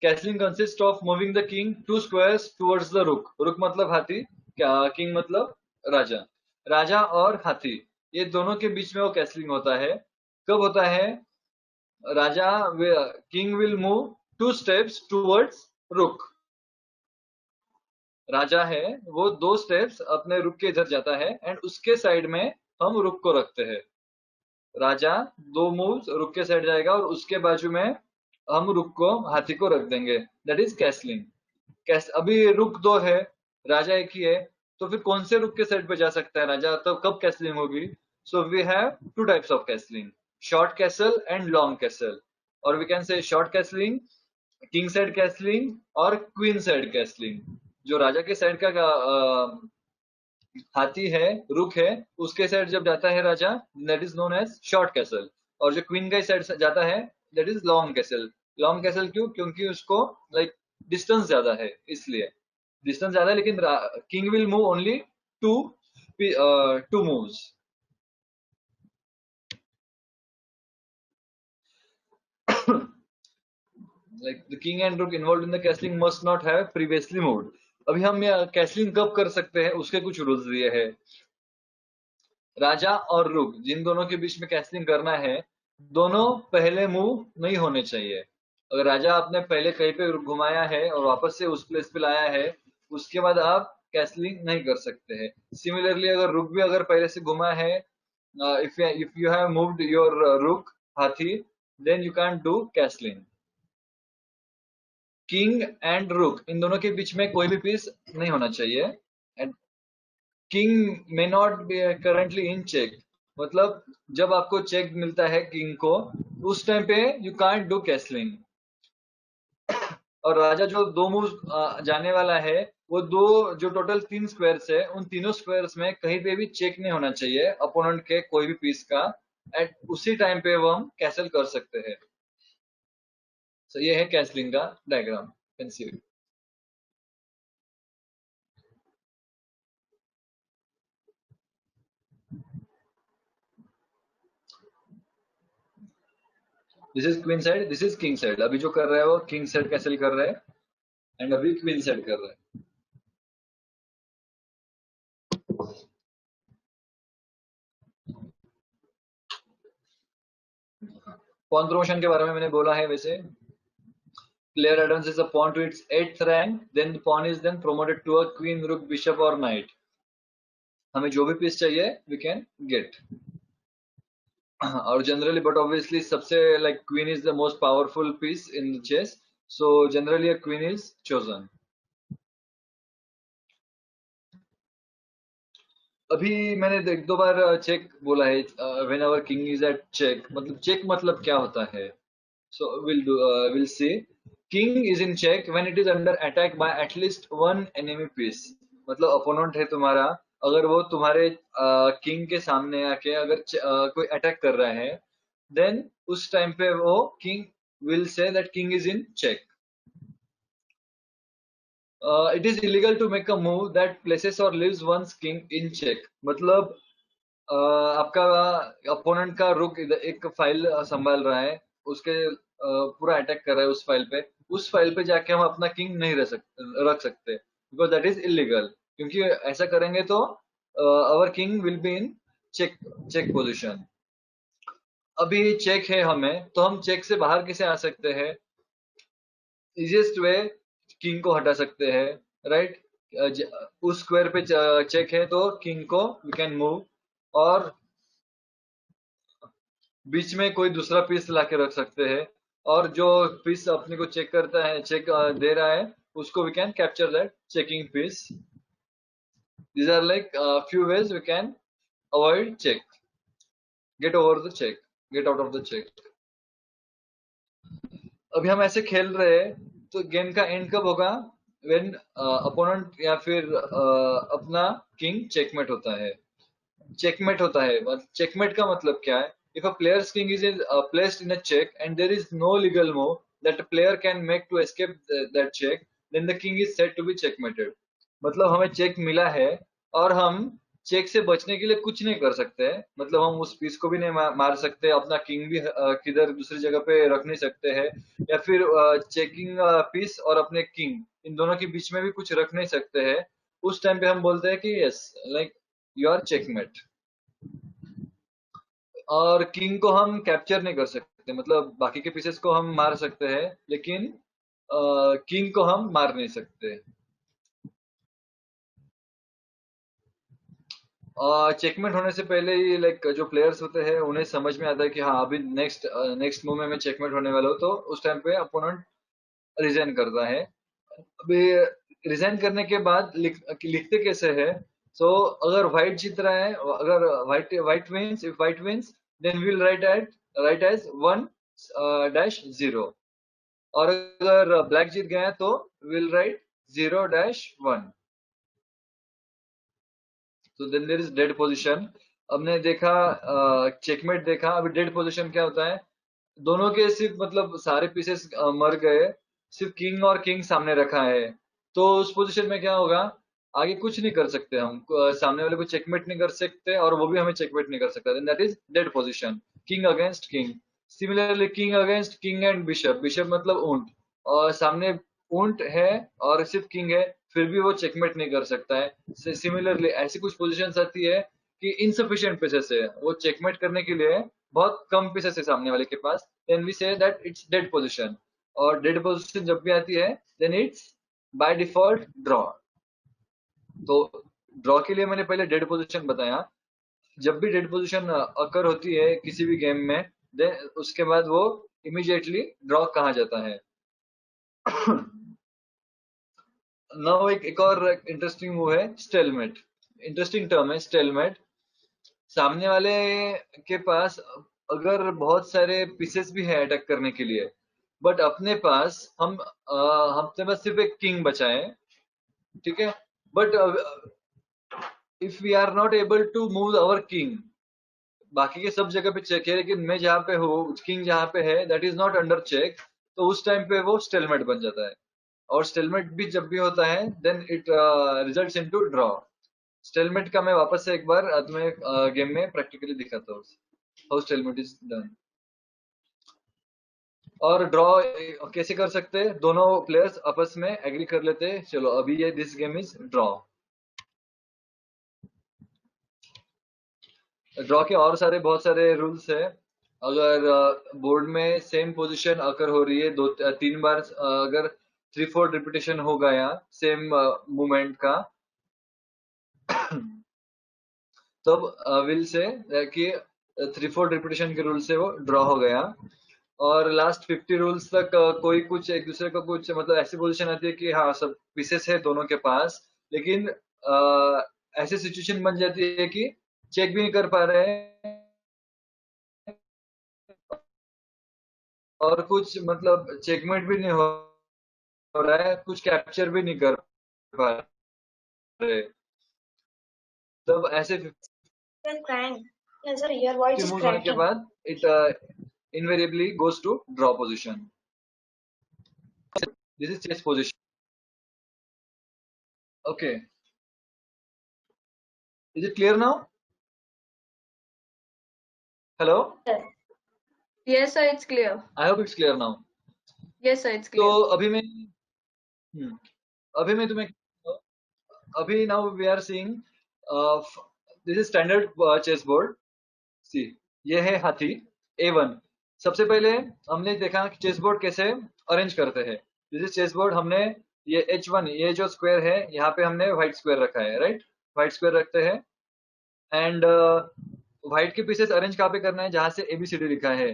Speaker 2: Castling consist of moving the king 2 squares towards the rook. Rook मतलब हाथी, किंग मतलब राजा। राजा और हाथी ये दोनों के बीच में वो कैसलिंग होता है। कब होता है? राजा king will move 2 steps towards rook. राजा है वो 2 स्टेप्स अपने रुक के इधर जाता है एंड उसके साइड में हम रुक को रखते हैं। राजा 2 मूव्स रुक के साइड जाएगा और उसके बाजू में हम रुक को, हाथी को रख देंगे, दैट इज कैसलिंग। अभी रुक 2 है, राजा एक ही है, तो फिर कौन से रुक के साइड पे जा सकता है राजा? तो कब कैसलिंग होगी? So we have 2 types of castling, short castle and long castle. और we can say short castling, king side castling और क्वीन साइड कैसलिंग। जो राजा के साइड का हाथी है, रुक है, उसके साइड जब जाता है राजा, that is known as short castle. और जो क्वीन का साइड जाता है that is long castle. Long castle क्यों? क्योंकि उसको लाइक डिस्टेंस ज्यादा है, इसलिए डिस्टेंस ज्यादा है, लेकिन king will move only to two moves. like the king and rook involved in the castling must not have previously moved. अभी हम कैसलिंग कब कर सकते हैं उसके कुछ रूल्स दिए हैं। राजा और रुक जिन दोनों के बीच में कैसलिंग करना है, दोनों पहले मूव नहीं होने चाहिए। अगर राजा आपने पहले कहीं पे घुमाया है और वापस से उस प्लेस पे लाया है, उसके बाद आप कैसलिंग नहीं कर सकते हैं। सिमिलरली अगर रुक भी अगर पहले से घुमा है, if you have moved your rook हाथी, then you can do castling. King and rook in दोनों के बीच में कोई भी पीस नहीं होना चाहिए। And king may not be currently in check, मतलब जब आपको चेक मिलता है किंग को, उस टाइम पे यू कांट डू कैसलिंग। और राजा जो दो मूव जाने वाला है, वो दो जो टोटल 3 स्क्वायर्स है, उन तीनों स्क्वायर्स में कहीं पे भी चेक नहीं होना चाहिए अपोनेंट के कोई भी पीस का। एट उसी टाइम पे वो हम कैसल कर सकते हैं। सो ये है कैसलिंग का diagram, can see it. This is queen side, this is king side. अभी जो कर रहा है वो किंग साइड कैसल कर रहा है, एंड अभी क्वीन साइड कर रहा है। पॉन प्रमोशन के बारे में मैंने बोला है। वैसे player advances a pawn to its 8th rank, then the pawn is then promoted to a queen, rook, bishop or knight. हमें जो भी पीस चाहिए we can get. और generally, but obviously सबसे like queen is the most powerful piece in the chess, so generally a queen is chosen. अभी मैंने एक दो बार चेक बोला है, whenever king is at check, मतलब चेक मतलब क्या होता है? So we'll see. King is in check when it is under attack by at least one enemy piece. मतलब opponent है तुम्हारा, अगर वो तुम्हारे किंग के सामने आके अगर कोई अटैक कर रहा है, then उस टाइम पे वो king will say that king is in check. It is illegal to make a move that places or leaves one's king in check. मतलब आपका अपोनेंट का रुक एक फाइल संभाल रहा है, उसके पूरा अटैक कर रहा है उस फाइल पे, उस फाइल पे जाके हम अपना किंग नहीं रख सकते, बिकॉज दैट इज इलीगल। क्योंकि ऐसा करेंगे तो our king will be in check position. अभी चेक है हमें, तो हम चेक से बाहर कैसे आ सकते हैं? इजिएस्ट वे, किंग को हटा सकते हैं, राइट? उस स्क्वायर पे चेक है तो किंग को वी कैन मूव, और बीच में कोई दूसरा पीस लाके रख सकते हैं, और जो पीस अपने को चेक करता है, चेक दे रहा है, उसको we can capture that checking piece. These are like few ways we can avoid check, get over the check, get out of the check. अभी हम ऐसे खेल रहे हैं, तो गेम का एंड कब होगा? व्हेन अपोनेंट या फिर अपना किंग चेकमेट होता है। चेकमेट होता है, चेकमेट का मतलब क्या है? If a player's king is placed in a check and there is no legal move that a player can make to escape that check, then the king is said to be checkmated. मतलब हमें check मिला है और हम check से बचने के लिए कुछ नहीं कर सकते, मतलब हम उस पीस को भी नहीं मार सकते, अपना किंग भी किधर दूसरी जगह पे रख नहीं सकते हैं, या फिर चेकिंग पीस और अपने किंग इन दोनों के बीच में भी कुछ रख नहीं सकते हैं। उस टाइम पे हम बोलते हैं कि yes, like you are checkmate. और किंग को हम कैप्चर नहीं कर सकते, मतलब बाकी के पीसेस को हम मार सकते हैं, लेकिन किंग को हम मार नहीं सकते। चेकमेट होने से पहले ही लाइक जो प्लेयर्स होते हैं उन्हें समझ में आता है कि हाँ अभी नेक्स्ट मूव में मैं चेकमेट होने वाला हूँ, तो उस टाइम पे अपोनेंट रिजाइन करता है। अभी रिजाइन करने के बाद लिखते कैसे है? सो अगर व्हाइट जीत रहा है, अगर white wins, if white wins then we will write as 1-0, और अगर ब्लैक जीत गया है तो विल राइट 0-1। तो then there is dead position. हमने देखा चेकमेट देखा, अभी डेड पोजीशन क्या होता है? दोनों के सिर्फ मतलब सारे पीसेस मर गए, सिर्फ किंग और किंग सामने रखा है, तो उस पोजीशन में क्या होगा? आगे कुछ नहीं कर सकते हम, सामने वाले को चेकमेट नहीं कर सकते और वो भी हमें चेकमेट नहीं कर सकता, then that is dead position, king against king. Similarly king against king and bishop, bishop मतलब ऊंट, और सामने ऊंट है और सिर्फ किंग है, फिर भी वो चेकमेट नहीं कर सकता है। सिमिलरली ऐसी कुछ पोजीशंस आती है कि इनसफिशिएंट पीसेस है, वो चेकमेट करने के लिए बहुत कम पीसेस है सामने वाले के पास, then we say that it's dead position. और डेड पोजीशन जब भी आती है then it's by default draw. तो ड्रॉ के लिए मैंने पहले डेड पोजीशन बताया। जब भी डेड पोजीशन अकर होती है किसी भी गेम में, देन उसके बाद वो इमीडिएटली ड्रॉ कहा जाता है। नाउ एक और इंटरेस्टिंग वो है स्टेलमेट। इंटरेस्टिंग टर्म है स्टेलमेट। सामने वाले के पास अगर बहुत सारे पीसेस भी है अटैक करने के लिए, बट अपने पास हमने बस सिर्फ एक किंग बचा है, ठीक है। But if we are not able to move our king, बाकी के सब जगह पे चेक है लेकिन मैं जहाँ पे हूँ, किंग जहाँ पे है that is not under check, तो उस टाइम पे वो स्टेलमेट बन जाता है। और स्टेलमेट भी जब भी होता है then it results into draw. Stalemate का मैं वापस से एक बार तुम्हें गेम में प्रैक्टिकली दिखाता हूँ हाउ स्टेलमेट इज डन। और ड्रॉ कैसे कर सकते हैं, दोनों प्लेयर्स आपस में एग्री कर लेते हैं, चलो अभी ये this game is draw. Draw के और सारे बहुत सारे रूल्स है। अगर बोर्ड में सेम पोजीशन अगर हो रही है दो तीन बार, अगर 3/4 रिपीटेशन हो गया सेम मूवमेंट का, तब विल से कि 3/4 रिपीटेशन के रूल से वो ड्रॉ हो गया। और लास्ट 50 रूल्स तक कोई कुछ एक दूसरे को कुछ मतलब ऐसी पोजीशन आती है कि हाँ सब पीसेस है दोनों के पास, लेकिन ऐसी सिचुएशन बन जाती है कि चेक भी नहीं कर पा रहे हैं और कुछ मतलब चेकमेट भी नहीं हो रहा है, कुछ कैप्चर भी नहीं कर पा रहे। तब ऐसे 50
Speaker 3: You're crying. Yeah, sorry, your voice is
Speaker 2: move होने के
Speaker 3: cracking.
Speaker 2: बाद it invariably goes to draw position. This is chess position. Okay, is it clear now? Hello,
Speaker 1: Yes, sir, it's clear.
Speaker 2: I hope it's clear now.
Speaker 1: Yes, sir, it's
Speaker 2: तो
Speaker 1: clear.
Speaker 2: अभी मैं तुम्हें अभी now we are seeing this is standard chess board. See, ये है हाथी A1। सबसे पहले हमने देखा कि चेस बोर्ड कैसे अरेंज करते हैं। This is chess board. हमने ये H1 ये जो स्क्वायर है यहाँ पे हमने व्हाइट स्क्वायर रखा है, राइट? व्हाइट स्क्वायर रखते हैं एंड व्हाइट के पीसेस अरेंज कहाँ पे करना है, जहां से ABCD लिखा है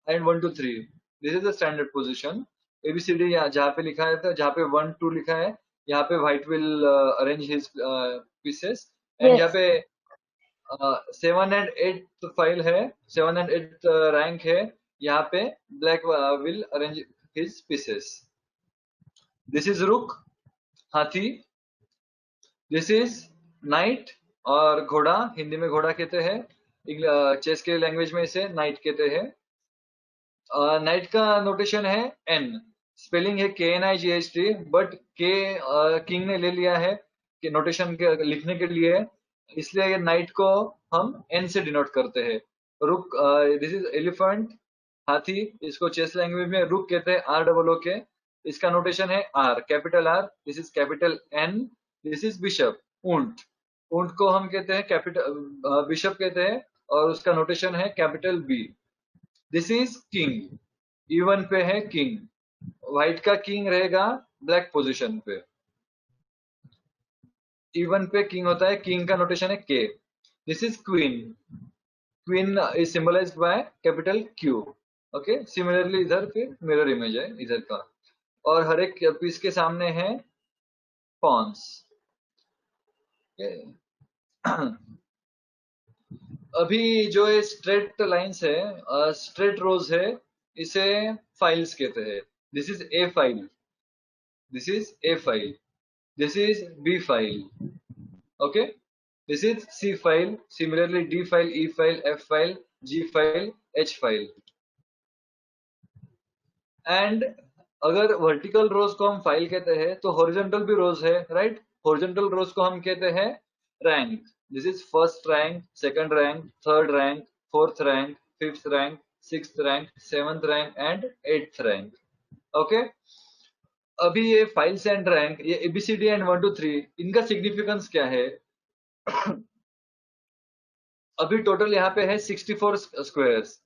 Speaker 2: and 1 2 3। This is the standard position. ABCD जहाँ पे लिखा है, तो जहाँ पे 1 2 लिखा है यहाँ पे white will arrange his pieces. And यहाँ
Speaker 3: Yes.
Speaker 2: पे 7 एंड 8 फाइल है, 7 एंड 8 रैंक है, यहाँ पे black will arrange his pieces. This is रुक, हाथी। दिस इज नाइट और घोड़ा, हिंदी में घोड़ा कहते हैं, चेस के लैंग्वेज में इसे नाइट कहते हैं। नाइट का नोटेशन है N, स्पेलिंग है KNIGHT, बट के किंग ने ले लिया है कि नोटेशन के लिखने के लिए, इसलिए ये नाइट को हम N से डिनोट करते हैं। रुक, दिस इज एलिफेंट, हाथी, इसको चेस लैंग्वेज में रुक कहते हैं, ROOK। इसका नोटेशन है R, capital R। This is capital N। This is bishop, ऊंट। ऊंट को हम कहते हैं कैपिटल बिशप कहते हैं और उसका नोटेशन है capital B। This is king, E1 पे है किंग। व्हाइट का किंग रहेगा ब्लैक पोजीशन पे। E1 पे किंग होता है, किंग का नोटेशन है K। This is queen, queen is symbolized by capital Q। Okay, similarly इधर फिर मिरर इमेज है इधर का, और हर एक पीस के सामने है पॉन्स। अभी जो ये स्ट्रेट लाइंस है, स्ट्रेट रोज है, इसे फाइल्स कहते हैं। This is A file, this is A file, this is B file, okay. This is C file, similarly D file, E file, F file, G file, H file. And अगर vertical रोज को हम file कहते हैं तो horizontal भी रोज है, right? Horizontal रोज को हम कहते हैं rank. This is first rank, second rank, third rank, fourth rank, fifth rank, sixth rank, seventh rank and eighth rank. Okay अभी ये फाइल्स एंड रैंक, ये ABCD एंड 1 2 3, इनका सिग्निफिकेंस क्या है? अभी टोटल यहाँ पे है 64 squares.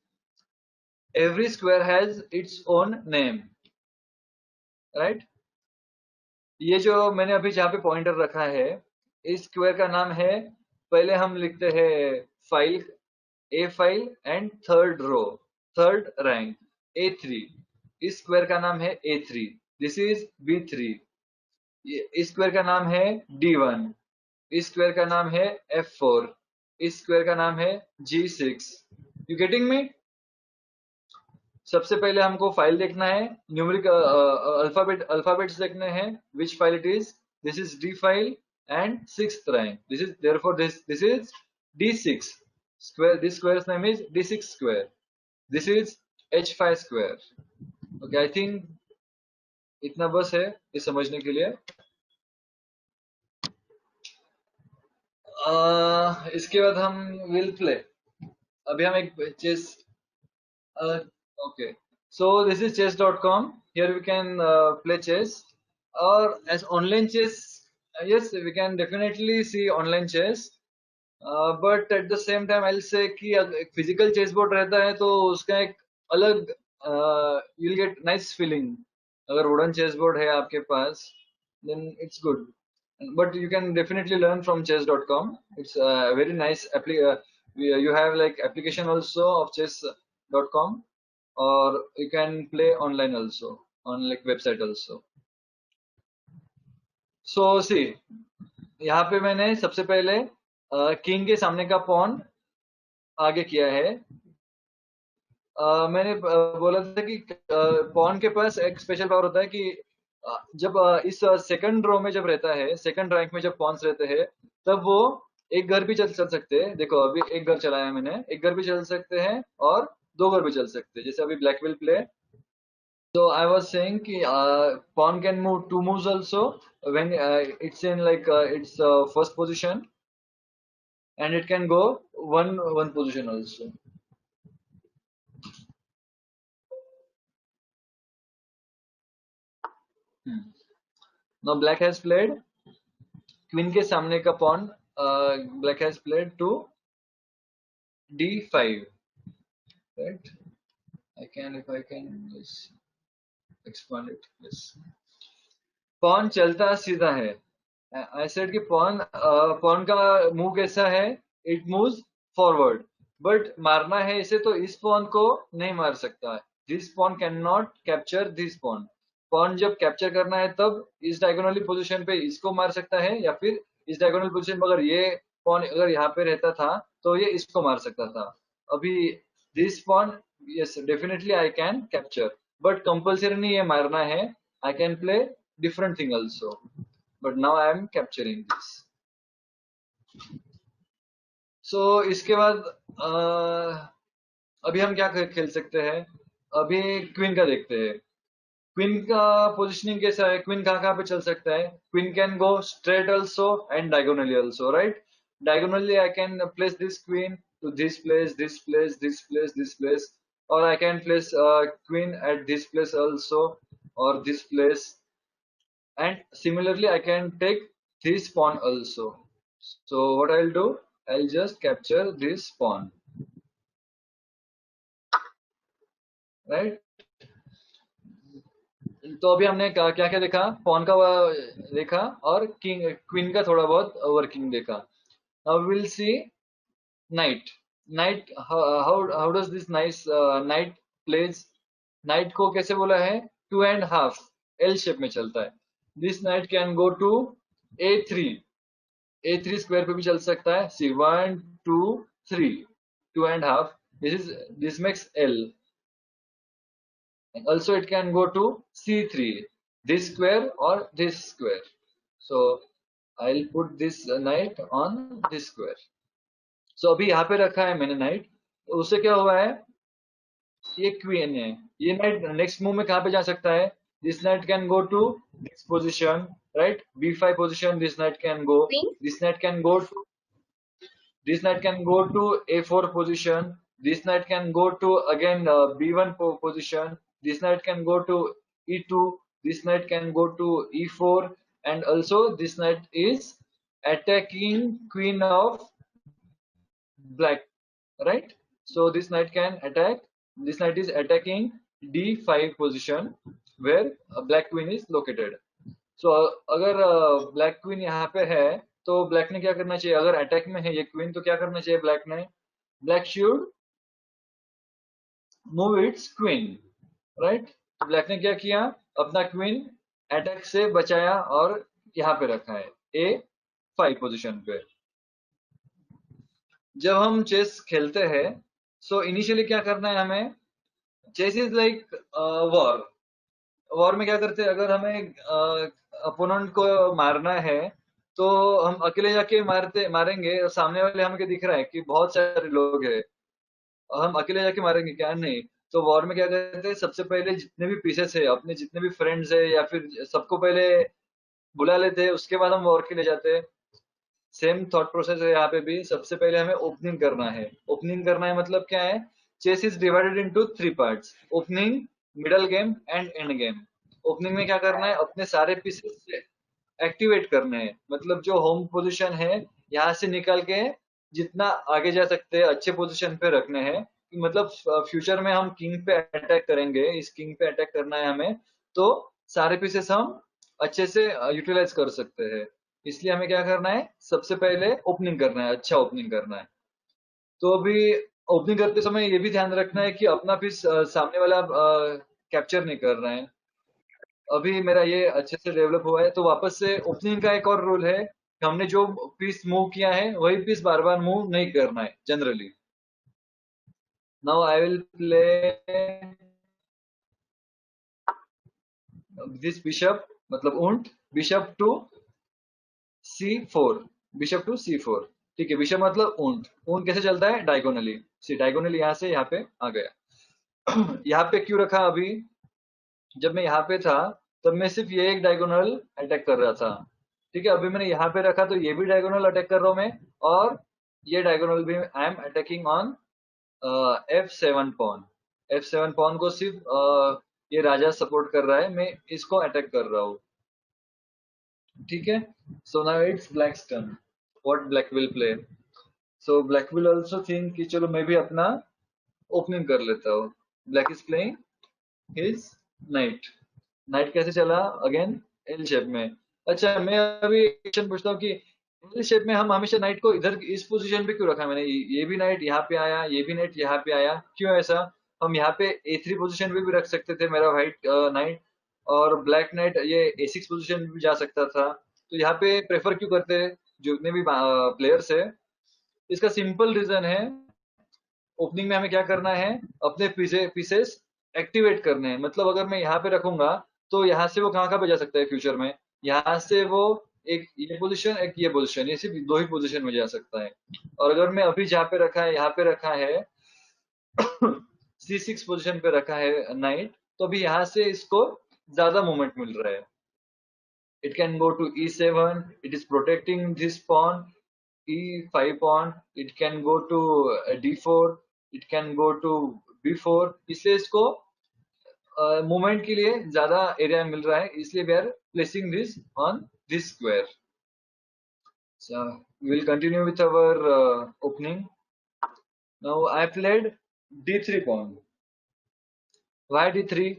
Speaker 2: Every square has its own name, right? ये जो मैंने अभी जहाँ पे पॉइंटर रखा है, इस स्क्वायर का नाम है, पहले हम लिखते हैं file, A file and third row, third rank A3. इस स्क्वायर का नाम है A3. This is B3. इस स्क्वायर का नाम है D1. इस स्क्वायर का नाम है F4. इस स्क्वायर का नाम है G6. You getting me? सबसे पहले हमको फाइल देखना है, न्यूमेरिक अल्फाबेट्स देखने हैं, which file it is. This is D file and 6th rank. This is therefore this is D6 square. This square's name is D6 square. This is H5 square. Okay, I think इतना बस है ये समझने के लिए. इसके बाद हम विल प्ले. अभी हम एक chess. Okay, so this is chess.com. Here we can play chess, or as online chess. Yes, we can definitely see online chess. But at the same time I will say कि एक physical chess board रहता है तो उसका एक अलग you will get nice feeling. अगर wooden chess board है आपके पास then it's good, but you can definitely learn from chess.com. It's very nice. You have like application also of chess.com, or you can play online also on like website also. So see, यहाँ पे मैंने सबसे पहले king के सामने का pawn आगे किया है. मैंने बोला था कि पॉन के पास एक स्पेशल पावर होता है कि जब इस सेकंड रो में जब रहता है, सेकंड रैंक में जब पॉन्स रहते हैं, तब वो एक घर भी चल सकते हैं. देखो अभी एक घर चलाया मैंने, एक घर भी चल सकते हैं और दो घर भी चल सकते हैं. जैसे अभी black will play. So I was saying कि pawn can move 2 moves also when it's in like its first position, and it can go one position also. Now black has played queen के सामने का pawn. Black has played to D5, right? If I can just expand it. Yes. pawn चलता सीधा है. I said कि pawn का move कैसा है? It moves forward. बट मारना है इसे तो इस pawn को नहीं मार सकता है. This pawn cannot capture this pawn. pawn जब कैप्चर करना है तब इस डायगोनली पोजीशन पे इसको मार सकता है, या फिर इस डायगोनल पोजीशन में अगर ये pawn अगर यहाँ पे रहता था तो ये इसको मार सकता था. अभी this pawn, yes definitely I can capture, but compulsory नहीं ये मारना है. I can play different thing also, but now I am capturing this. So इसके बाद अभी हम क्या खेल सकते हैं? अभी क्वीन का देखते हैं. क्वीन का पोजिशनिंग कैसा है? क्वीन कहाँ पे चल सकता है? Queen can go straight also and diagonally also, right? Diagonally I can place this queen to this place, this place, this place, this place, or I can place queen at this place also, or this place. And similarly I can take this pawn also. So what I'll do, I'll just capture this pawn, right? तो अभी हमने क्या क्या देखा? pawn का देखा और king queen का थोड़ा बहुत वर्किंग देखा. Now we'll see knight. How does this nice knight plays? knight को कैसे बोला है? 2.5 L शेप में चलता है. This knight can go to A3. A3 square पे भी चल सकता है. See 1 2 3 2.5. This makes L. And also it can go to C3, this square or this square. So I'll put this knight on this square. So अभी यहाँ पे रखा है मैंने knight. तो उससे क्या हुआ है? ये queen है. ये knight next move में कहाँ पे जा सकता है? This knight can go to this position, right? B5 position. This knight can go. This knight can go to. This knight can go to A4 position. This knight can go to again B1 position. This knight can go to e2. This knight can go to e4, and also this knight is attacking queen of black, right? So this knight can attack, this knight is attacking d5 position where black queen is located. So अगर black queen यहाँ पे है तो black ने क्या करना चाहिए, अगर अटैक में है ये क्वीन तो क्या करना चाहिए ब्लैक ने, black should move it's queen, right? Black ने क्या किया, अपना क्वीन अटैक से बचाया और यहाँ पे रखा है a5 पोजीशन पे। जब हम चेस खेलते हैं सो इनिशियली क्या करना है हमें, chess is like war. War में क्या करते हैं, अगर हमें अपोनेंट को मारना है तो हम अकेले जाके मारेंगे, सामने वाले हमें दिख रहा है कि बहुत सारे लोग हैं, हम अकेले जाके मारेंगे क्या, नहीं। तो वॉर में क्या करते हैं, सबसे पहले जितने भी पीसेस है, अपने जितने भी फ्रेंड्स है या फिर सबको पहले बुला लेते हैं, उसके बाद हम वॉर के लिए जाते हैं। सेम थॉट प्रोसेस है यहाँ पे भी, सबसे पहले हमें ओपनिंग करना है। ओपनिंग करना है मतलब क्या है, chess is divided into 3 parts, opening, middle game and end game. Opening में क्या करना है, अपने सारे पीसेस एक्टिवेट करने हैं, मतलब जो होम पोजीशन है यहाँ से निकाल के जितना आगे जा सकते हैं अच्छे पोजीशन पे रखने हैं। मतलब फ्यूचर में हम किंग पे अटैक करेंगे, इस किंग पे अटैक करना है हमें, तो सारे पीसेस हम अच्छे से यूटिलाइज कर सकते हैं। इसलिए हमें क्या करना है, सबसे पहले ओपनिंग करना है, अच्छा ओपनिंग करना है। तो अभी ओपनिंग करते समय ये भी ध्यान रखना है कि अपना पीस सामने वाला कैप्चर नहीं कर रहा है। अभी मेरा ये अच्छे से डेवलप हुआ है, तो वापस से ओपनिंग का एक और रूल है, हमने जो पीस मूव किया है वही पीस बार बार मूव नहीं करना है generally. Now I will play this bishop, मतलब ऊंट, bishop to c4, bishop to c4, ठीक है। बिशप मतलब ऊंट, ऊंट कैसे चलता है, डायगोनली। सी डायगोनली यहाँ से यहाँ पे आ गया। यहाँ पे क्यों रखा, अभी जब मैं यहाँ पे था तब मैं सिर्फ ये एक डायगोनल अटैक कर रहा था, ठीक है। अभी मैंने यहाँ पे रखा तो ये भी डायगोनल अटैक कर रहा हूँ मैं, और ये डायगोनल भी I am attacking on f7 pawn. f7 pawn को सिर्फ ये राजा सपोर्ट कर रहा है, मैं इसको अटैक कर रहा हूँ, ठीक है। So now it's blacks turn, what black will play. So black will also think कि चलो मैं भी अपना ओपनिंग कर लेता हूँ। Black is playing his night. Night कैसे चला, अगेन एल शेप में। अच्छा मैं अभी क्वेश्चन पूछता हूँ कि एल शेप में हम हमेशा नाइट को इधर इस पोजीशन पे क्यों रखा है, मैंने ये भी नाइट यहाँ पे आया, ये भी नाइट यहाँ पे आया, क्यों ऐसा? हम यहाँ पे A3 पोजीशन पे भी रख सकते थे मेरा व्हाइट नाइट, और ब्लैक नाइट ये A6 पोजीशन पे भी जा सकता था। तो यहाँ पे प्रेफर क्यों करते हैं जितने भी प्लेयर्स है, इसका सिंपल रीजन है, ओपनिंग में हमें क्या करना है, अपने पीसेस एक्टिवेट करने हैं। मतलब अगर मैं यहाँ पे रखूंगा तो यहाँ से वो कहाँ कहाँ पे जा सकता है फ्यूचर में, यहाँ से वो एक ये पोजीशन एक ये पोजीशन, ये सिर्फ दो ही पोजीशन में जा सकता है। और अगर मैं अभी जहाँ पे रखा है, यहाँ पे रखा है C6 पोजीशन पे रखा है नाइट, तो अभी यहाँ से इसको ज्यादा मूवमेंट मिल रहा है। It can go to e7, it is protecting this pawn, e5 pawn, it can go to d4, it can go to b4, इसलिए इसको मूवमेंट के लिए ज्यादा एरिया मिल रहा है, इसलिए we are placing this on this square. So we will continue with our opening. Now I played d3 pawn. Why d3?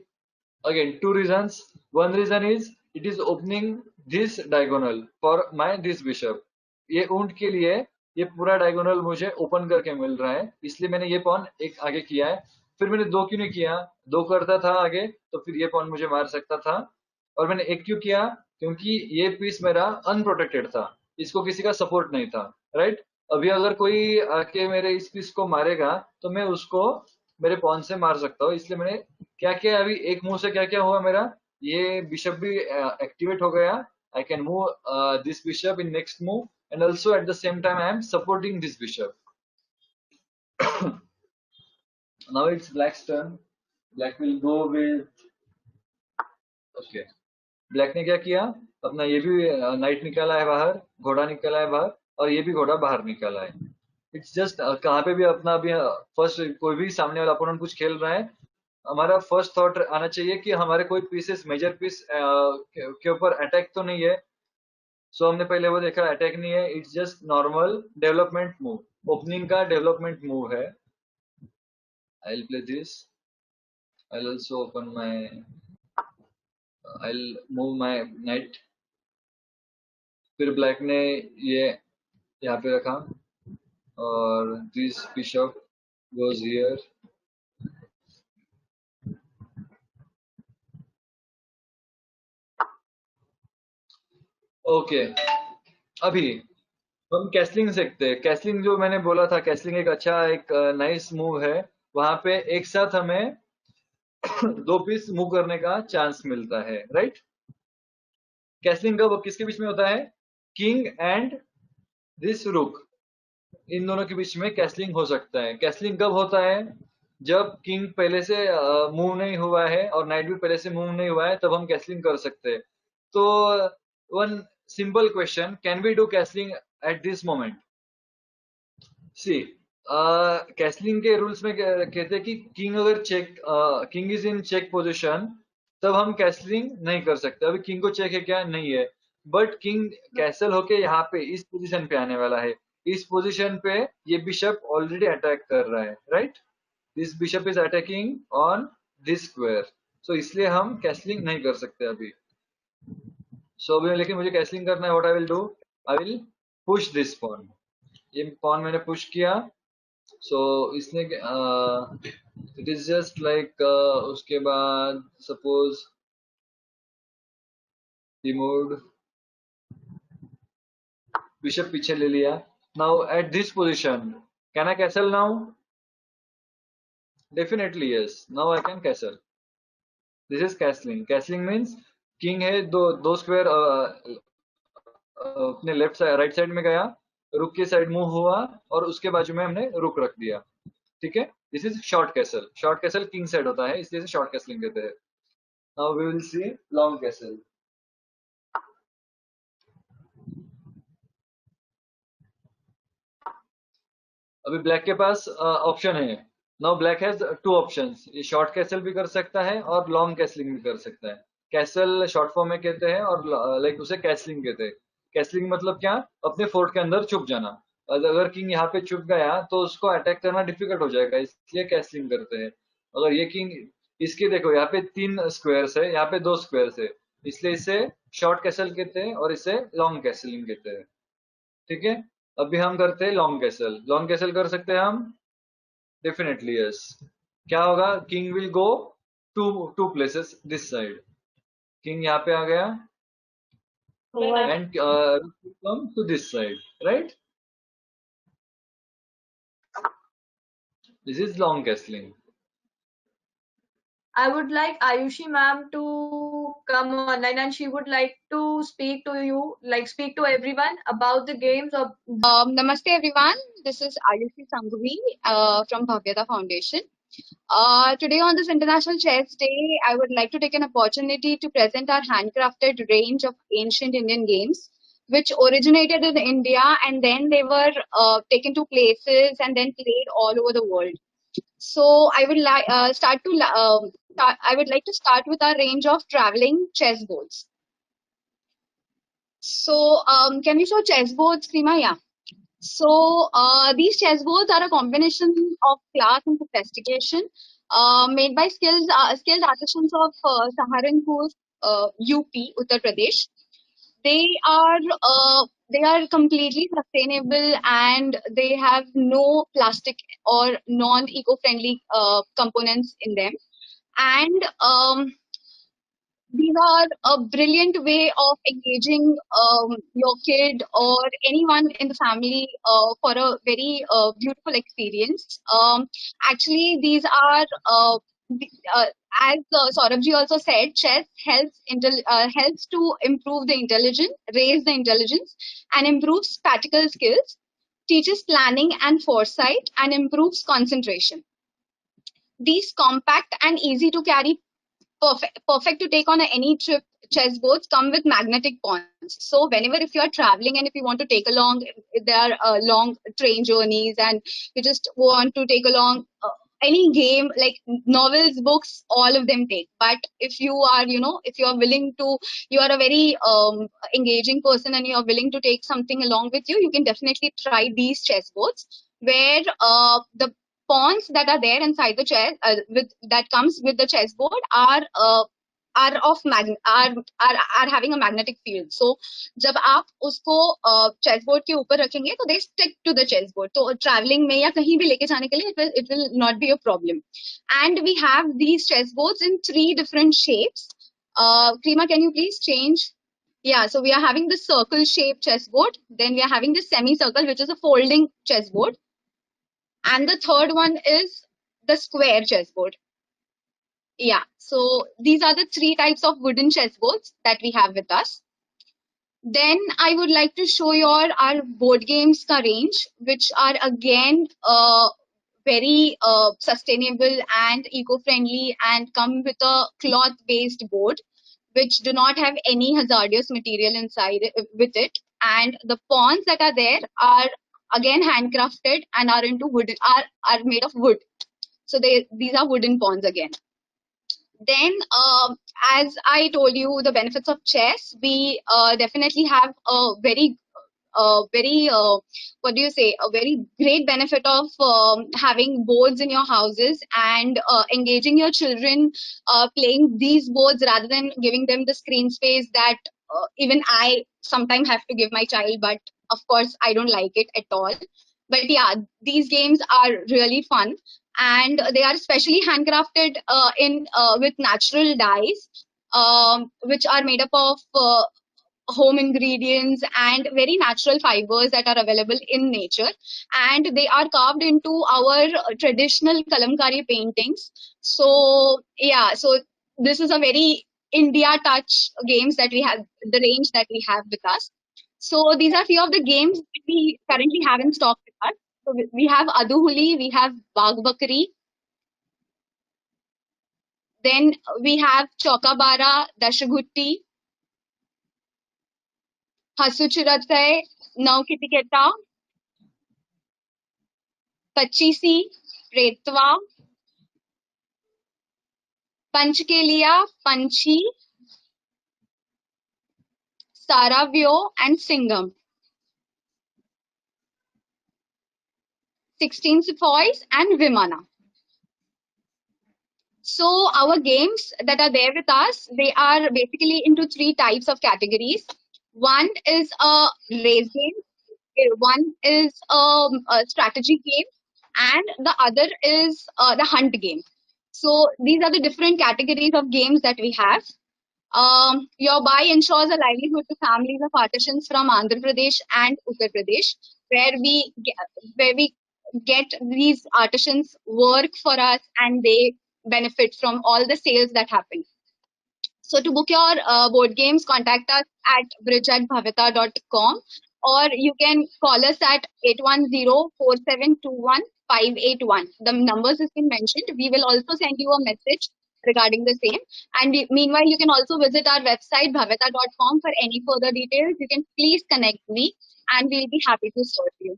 Speaker 2: Again, two reasons. One reason is it is opening this diagonal for my this bishop. ये ऊंट के लिए ये पूरा diagonal मुझे open करके मिल रहा है, इसलिए मैंने ये पॉन एक आगे किया है। फिर मैंने दो क्यों नहीं किया, दो करता था आगे तो फिर ये पॉन मुझे मार सकता था। और मैंने एक क्यों किया, क्योंकि ये पीस मेरा अनप्रोटेक्टेड था, इसको किसी का सपोर्ट नहीं था, राइट। अभी अगर कोई आके मेरे इस पीस को मारेगा तो मैं उसको मेरे पॉन से मार सकता हूँ। इसलिए मैंने क्या किया, अभी एक मूव से क्या क्या हुआ मेरा, ये बिशप भी एक्टिवेट हो गया। I can move this bishop in next move, and also at the same time I am supporting this bishop. Now it's black's turn. Black will go with, okay. Black ने क्या किया, अपना ये भी night निकाला है बाहर, घोड़ा निकाला है बाहर, और ये भी घोड़ा बाहर निकाला है। इट्स जस्ट कहाँ पे भी अपना अभी फर्स्ट कोई भी सामने वाला अपोनेंट कुछ खेल रहा है हमारा फर्स्ट थॉट आना चाहिए कि हमारे कोई पीसेस मेजर पीस के ऊपर अटैक तो नहीं है. सो हमने पहले वो देखा, अटैक नहीं है, it's just normal development move, opening का डेवलपमेंट मूव है. I will play this. I will also open my, I will move my night. फिर ब्लैक ने ये यहाँ पे रखा और this bishop goes here. Okay, अभी हम कैसलिंग सीखते हैं. कैसलिंग जो मैंने बोला था, कैसलिंग एक अच्छा, एक नाइस मूव है. वहां पे एक साथ हमें दो पीस मूव करने का चांस मिलता है, राइट. कैसलिंग कब किसके बीच में होता है? किंग एंड दिस रुक, इन दोनों के बीच में कैसलिंग हो सकता है. कैसलिंग कब होता है? जब किंग पहले से मूव नहीं हुआ है और नाइट भी पहले से मूव नहीं हुआ है, तब हम कैसलिंग कर सकते हैं. तो one simple question, can we do castling at this moment? See, castling के रूल्स में कहते हैं कि किंग अगर check, king is in check position, तब हम कैसलिंग नहीं कर सकते. अभी किंग को चेक है क्या? नहीं है. बट किंग कैसल होके यहाँ पे इस पोजीशन पे आने वाला है. इस पोजीशन पे ये बिशप ऑलरेडी अटैक कर रहा है, right. This bishop is attacking on this square. So इसलिए हम कैसलिंग नहीं कर सकते अभी. सो अभी लेकिन मुझे कैसलिंग करना है. What I will do, I will push this pawn. ये पॉन मैंने पुश किया. सो इसने इट इज जस्ट लाइक, उसके बाद सपोज रिमूव्ड, बिशप पीछे ले लिया. Now at this position can I castle now? Definitely yes, now I can castle. This is castling. Castling means king है, दो स्क्वायर अपने लेफ्ट साइड राइट साइड में गया, रुक के साइड मूव हुआ और उसके बाजू में हमने रुक रख दिया. ठीक है, this is short castle. Short castle king side होता है, इसलिए शॉर्ट कैसलिंग कहते हैं. Now we will see long castle. अभी ब्लैक के पास ऑप्शन है. Now black has two options. ये शॉर्ट कैसल भी कर सकता है और लॉन्ग कैसलिंग भी कर सकता है. कैसल शॉर्ट फॉर्म में कहते हैं और लाइक उसे कैसलिंग कहते हैं. कैसलिंग मतलब क्या? अपने फोर्ट के अंदर छुप जाना. अगर किंग यहाँ पे छुप गया तो उसको अटैक करना डिफिकल्ट हो जाएगा, इसलिए कैसलिंग करते हैं. अगर ये किंग, इसके देखो यहाँ पे 3 स्क्वायर्स है, यहाँ पे 2 स्क्वायर्स है, इसलिए इसे शॉर्ट कैसल कहते हैं और इसे लॉन्ग कैसलिंग कहते हैं. ठीक है, अभी हम करते हैं लॉन्ग कैसल. लॉन्ग कैसल कर सकते हैं हम? Definitely yes. क्या होगा? King will go two places this side. King यहाँ पे आ गया and come to this side, right. This is long castling.
Speaker 1: I would like Ayushi ma'am to come online and she would like to speak to you, like speak to everyone about the games of.
Speaker 4: Namaste everyone. This is Ayushi Sanghavi from Bhavyata Foundation. Today on this International Chess Day, I would like to take an opportunity to present our handcrafted range of ancient Indian games, which originated in India and then they were taken to places and then played all over the world. So I would like I would like to start with our range of traveling chessboards. So can we show chessboards, Seema? Yeah. So these chessboards are a combination of class and sophistication, made by skilled artisans of Saharanpur, UP, Uttar Pradesh. They are completely sustainable and they have no plastic or non-eco-friendly components in them. And these are a brilliant way of engaging your kid or anyone in the family for a very beautiful experience. Actually, these are, as Saurabh also said, chess helps to improve the intelligence, raise the intelligence, and improves practical skills, teaches planning and foresight, and improves concentration. These compact and easy to carry, perfect to take on any trip chessboards come with magnetic pawns. So whenever if you are traveling and if you want to take along, if there are long train journeys and you just want to take along any game like novels, books, all of them take. But if you are, if you are willing to, you are a very engaging person and you are willing to take something along with you, you can definitely try these chess boards where the pawns that are there inside the chess with that comes with the chessboard are of are having a magnetic field. So जब आप उसको chess board के ऊपर रखेंगे तो they stick to the chess board, तो travelling में या कहीं भी लेके जाने के लिए it will not be a problem. And we have these chess boards in 3 different shapes. Krima, can you please change? Yeah, so we are having the circle shaped chessboard, then we are having the semicircle, which is a folding chessboard, and the third one is the square chessboard. Yeah, so these are the 3 types of wooden chessboards that we have with us. Then I would like to show you our board games ka range, which are again very sustainable and eco-friendly and come with a cloth-based board, which do not have any hazardous material inside with it. And the pawns that are there are again handcrafted and are into wood, are made of wood. So these are wooden pawns again. Then, as I told you, the benefits of chess, we definitely have a very, what do you say, a very great benefit of having boards in your houses and engaging your children playing these boards rather than giving them the screen space that even I sometimes have to give my child, but of course, I don't like it at all. But yeah, these games are really fun. And they are specially handcrafted in with natural dyes, which are made up of home ingredients and very natural fibers that are available in nature. And they are carved into our traditional kalamkari paintings. So yeah, so this is a very India touch games that we have, the range that we have with us. So these are few of the games that we currently have in stock with us. So we have Aduhuli, we have Bagh Bakri, then we have Chokabara, Dashagutti, Hasuchuratay, Naukitiketa, Pachisi, Retwa, Panchkelia, Panchi, Saravyo, and Singham. 16 Sepoys and Vimana. So our games that are there with us, they are basically into 3 types of categories. One is a race game, one is a strategy game, and the other is the hunt game. So these are the different categories of games that we have. Your buy ensures a livelihood to families of artisans from Andhra Pradesh and Uttar Pradesh, where we get these artisans work for us and they benefit from all the sales that happen. So to book your board games, contact us at bridge@bhavita.com, or you can call us at 810-4721-581. The numbers has been mentioned. We will also send you a message regarding the same. And meanwhile, you can also visit our website bhavita.com for any further details. You can please connect me and we'll be happy to serve you.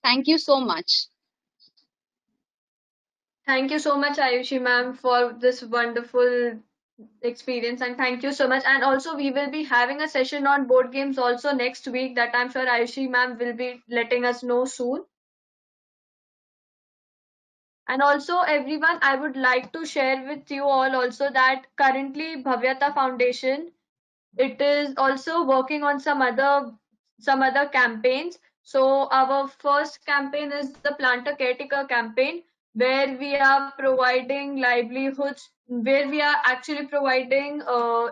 Speaker 4: Thank you so much.
Speaker 1: Thank you so much, Ayushi ma'am, for this wonderful experience, and thank you so much. And also we will be having a session on board games also next week that I'm sure Ayushi ma'am will be letting us know soon. And also everyone, I would like to share with you all also that currently Bhavyata Foundation, it is also working on some other campaigns. So our first campaign is the Planter Caretaker campaign, where we are providing livelihoods, where we are actually providing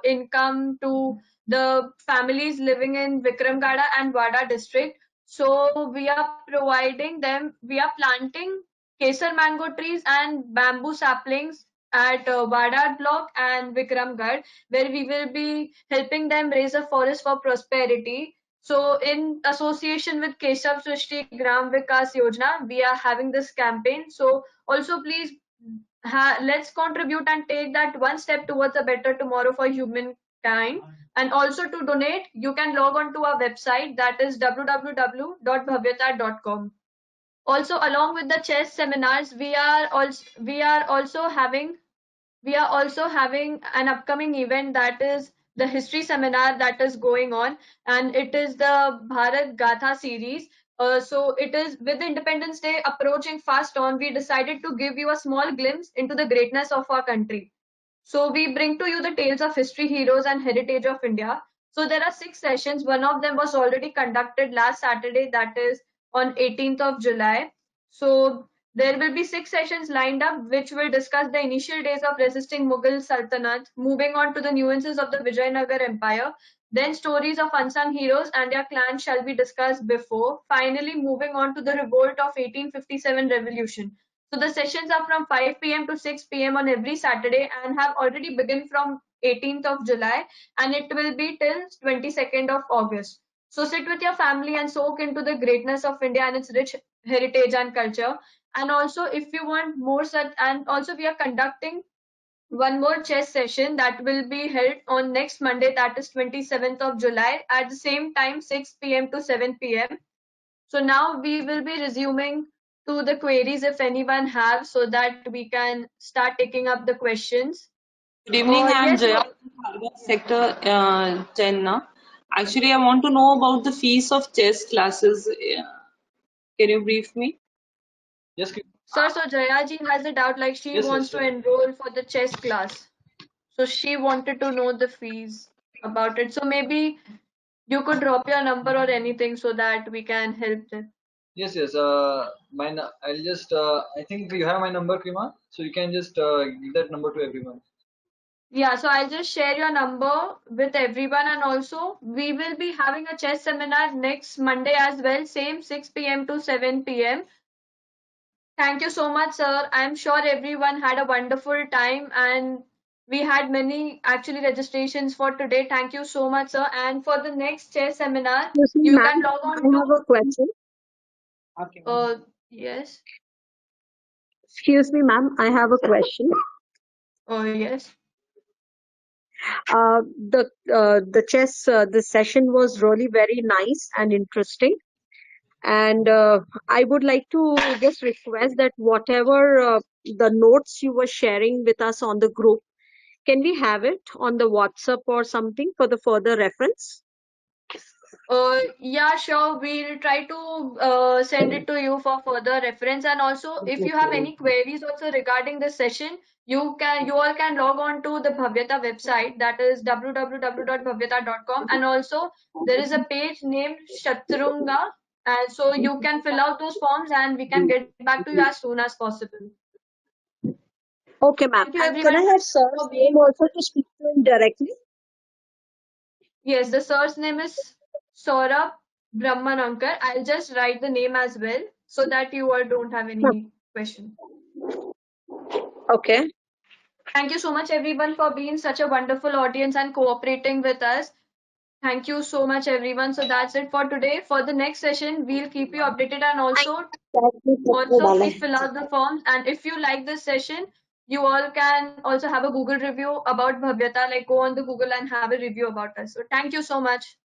Speaker 1: income to the families living in Vikramgada and Wada district. So we are providing them, we are planting Kesar mango trees and bamboo saplings at Wada block and Vikramgarh, where we will be helping them raise a forest for prosperity. So in association with Keshav Srishti Gram Vikas Yojana, we are having this campaign. So also please let's contribute and take that one step towards a better tomorrow for humankind. And also to donate, you can log on to our website, that is www.bhavyata.com. Also, along with the chess seminars, we are also having an upcoming event, that is the history seminar that is going on, and it is the Bharat Gatha series. So it is, with Independence Day approaching fast on, we decided to give you a small glimpse into the greatness of our country. So we bring to you the tales of history, heroes, and heritage of India. So there are 6 sessions. One of them was already conducted last Saturday, that is on 18th of July. So there will be 6 sessions lined up, which will discuss the initial days of resisting Mughal Sultanate, moving on to the nuances of the Vijayanagar Empire. Then stories of unsung heroes and their clans shall be discussed before. Finally, moving on to the revolt of 1857 revolution. So the sessions are from 5 p.m. to 6 p.m. on every Saturday and have already begun from 18th of July, and it will be till 22nd of August. So sit with your family and soak into the greatness of India and its rich heritage and culture. And also, if you want more such, and also we are conducting one more chess session that will be held on next Monday, that is 27th of July, at the same time, 6 p.m. to 7 p.m. So now we will be resuming to the queries if anyone have, so that we can start taking up the questions.
Speaker 5: Good evening, I'm
Speaker 1: Yes,
Speaker 5: Jaya from Kharghar Sector 10 now. Actually, I want to know about the fees of chess classes. Can you brief me?
Speaker 2: Yes,
Speaker 1: sir. So Jayaji has a doubt, like she
Speaker 2: yes,
Speaker 1: wants to enroll for the chess class. So she wanted to know the fees about it. So maybe you could drop your number or anything so that we can help them.
Speaker 2: yes, yes. I'll just. I think you have my number, Krima. So you can just give that number to everyone.
Speaker 1: Yeah, so I'll just share your number with everyone, and also we will be having a chess seminar next Monday as well, same 6 p.m. to 7 p.m. Thank you so much, sir. I'm sure everyone had a wonderful time, and we had many actually registrations for today. Thank you so much, sir. And for the next chess seminar,
Speaker 6: Excuse me,
Speaker 1: you
Speaker 6: ma'am.
Speaker 1: can log on
Speaker 6: I have a question.
Speaker 1: to yes.
Speaker 6: Excuse me, ma'am. I have a question.
Speaker 1: Oh yes.
Speaker 6: The chess this session was really very nice and interesting, and I would like to just request that whatever the notes you were sharing with us on the group, can we have it on the WhatsApp or something for the further reference?
Speaker 1: Yeah, sure. We'll try to send it to you for further reference. And also, if you have any queries also regarding this session, you all can log on to the Bhavyata website, that is www.bhavyata.com. And also, there is a page named Shatrunga, and so you can fill out those forms, and we can get back to you as soon as possible.
Speaker 6: Okay, ma'am.
Speaker 1: Thank you,
Speaker 6: And can I
Speaker 1: everyone.
Speaker 6: have sir's name also to speak to him directly?
Speaker 1: Yes, the sir's name is Saurabh Brahmanankar. I'll just write the name as well so that you all don't have any question.
Speaker 6: Okay.
Speaker 1: Thank you so much, everyone, for being such a wonderful audience and cooperating with us. Thank you so much, everyone. So that's it for today. For the next session, we'll keep you updated, and also please fill out the forms. And if you like this session, you all can also have a Google review about Bhavyata, like go on the Google and have a review about us. So thank you so much.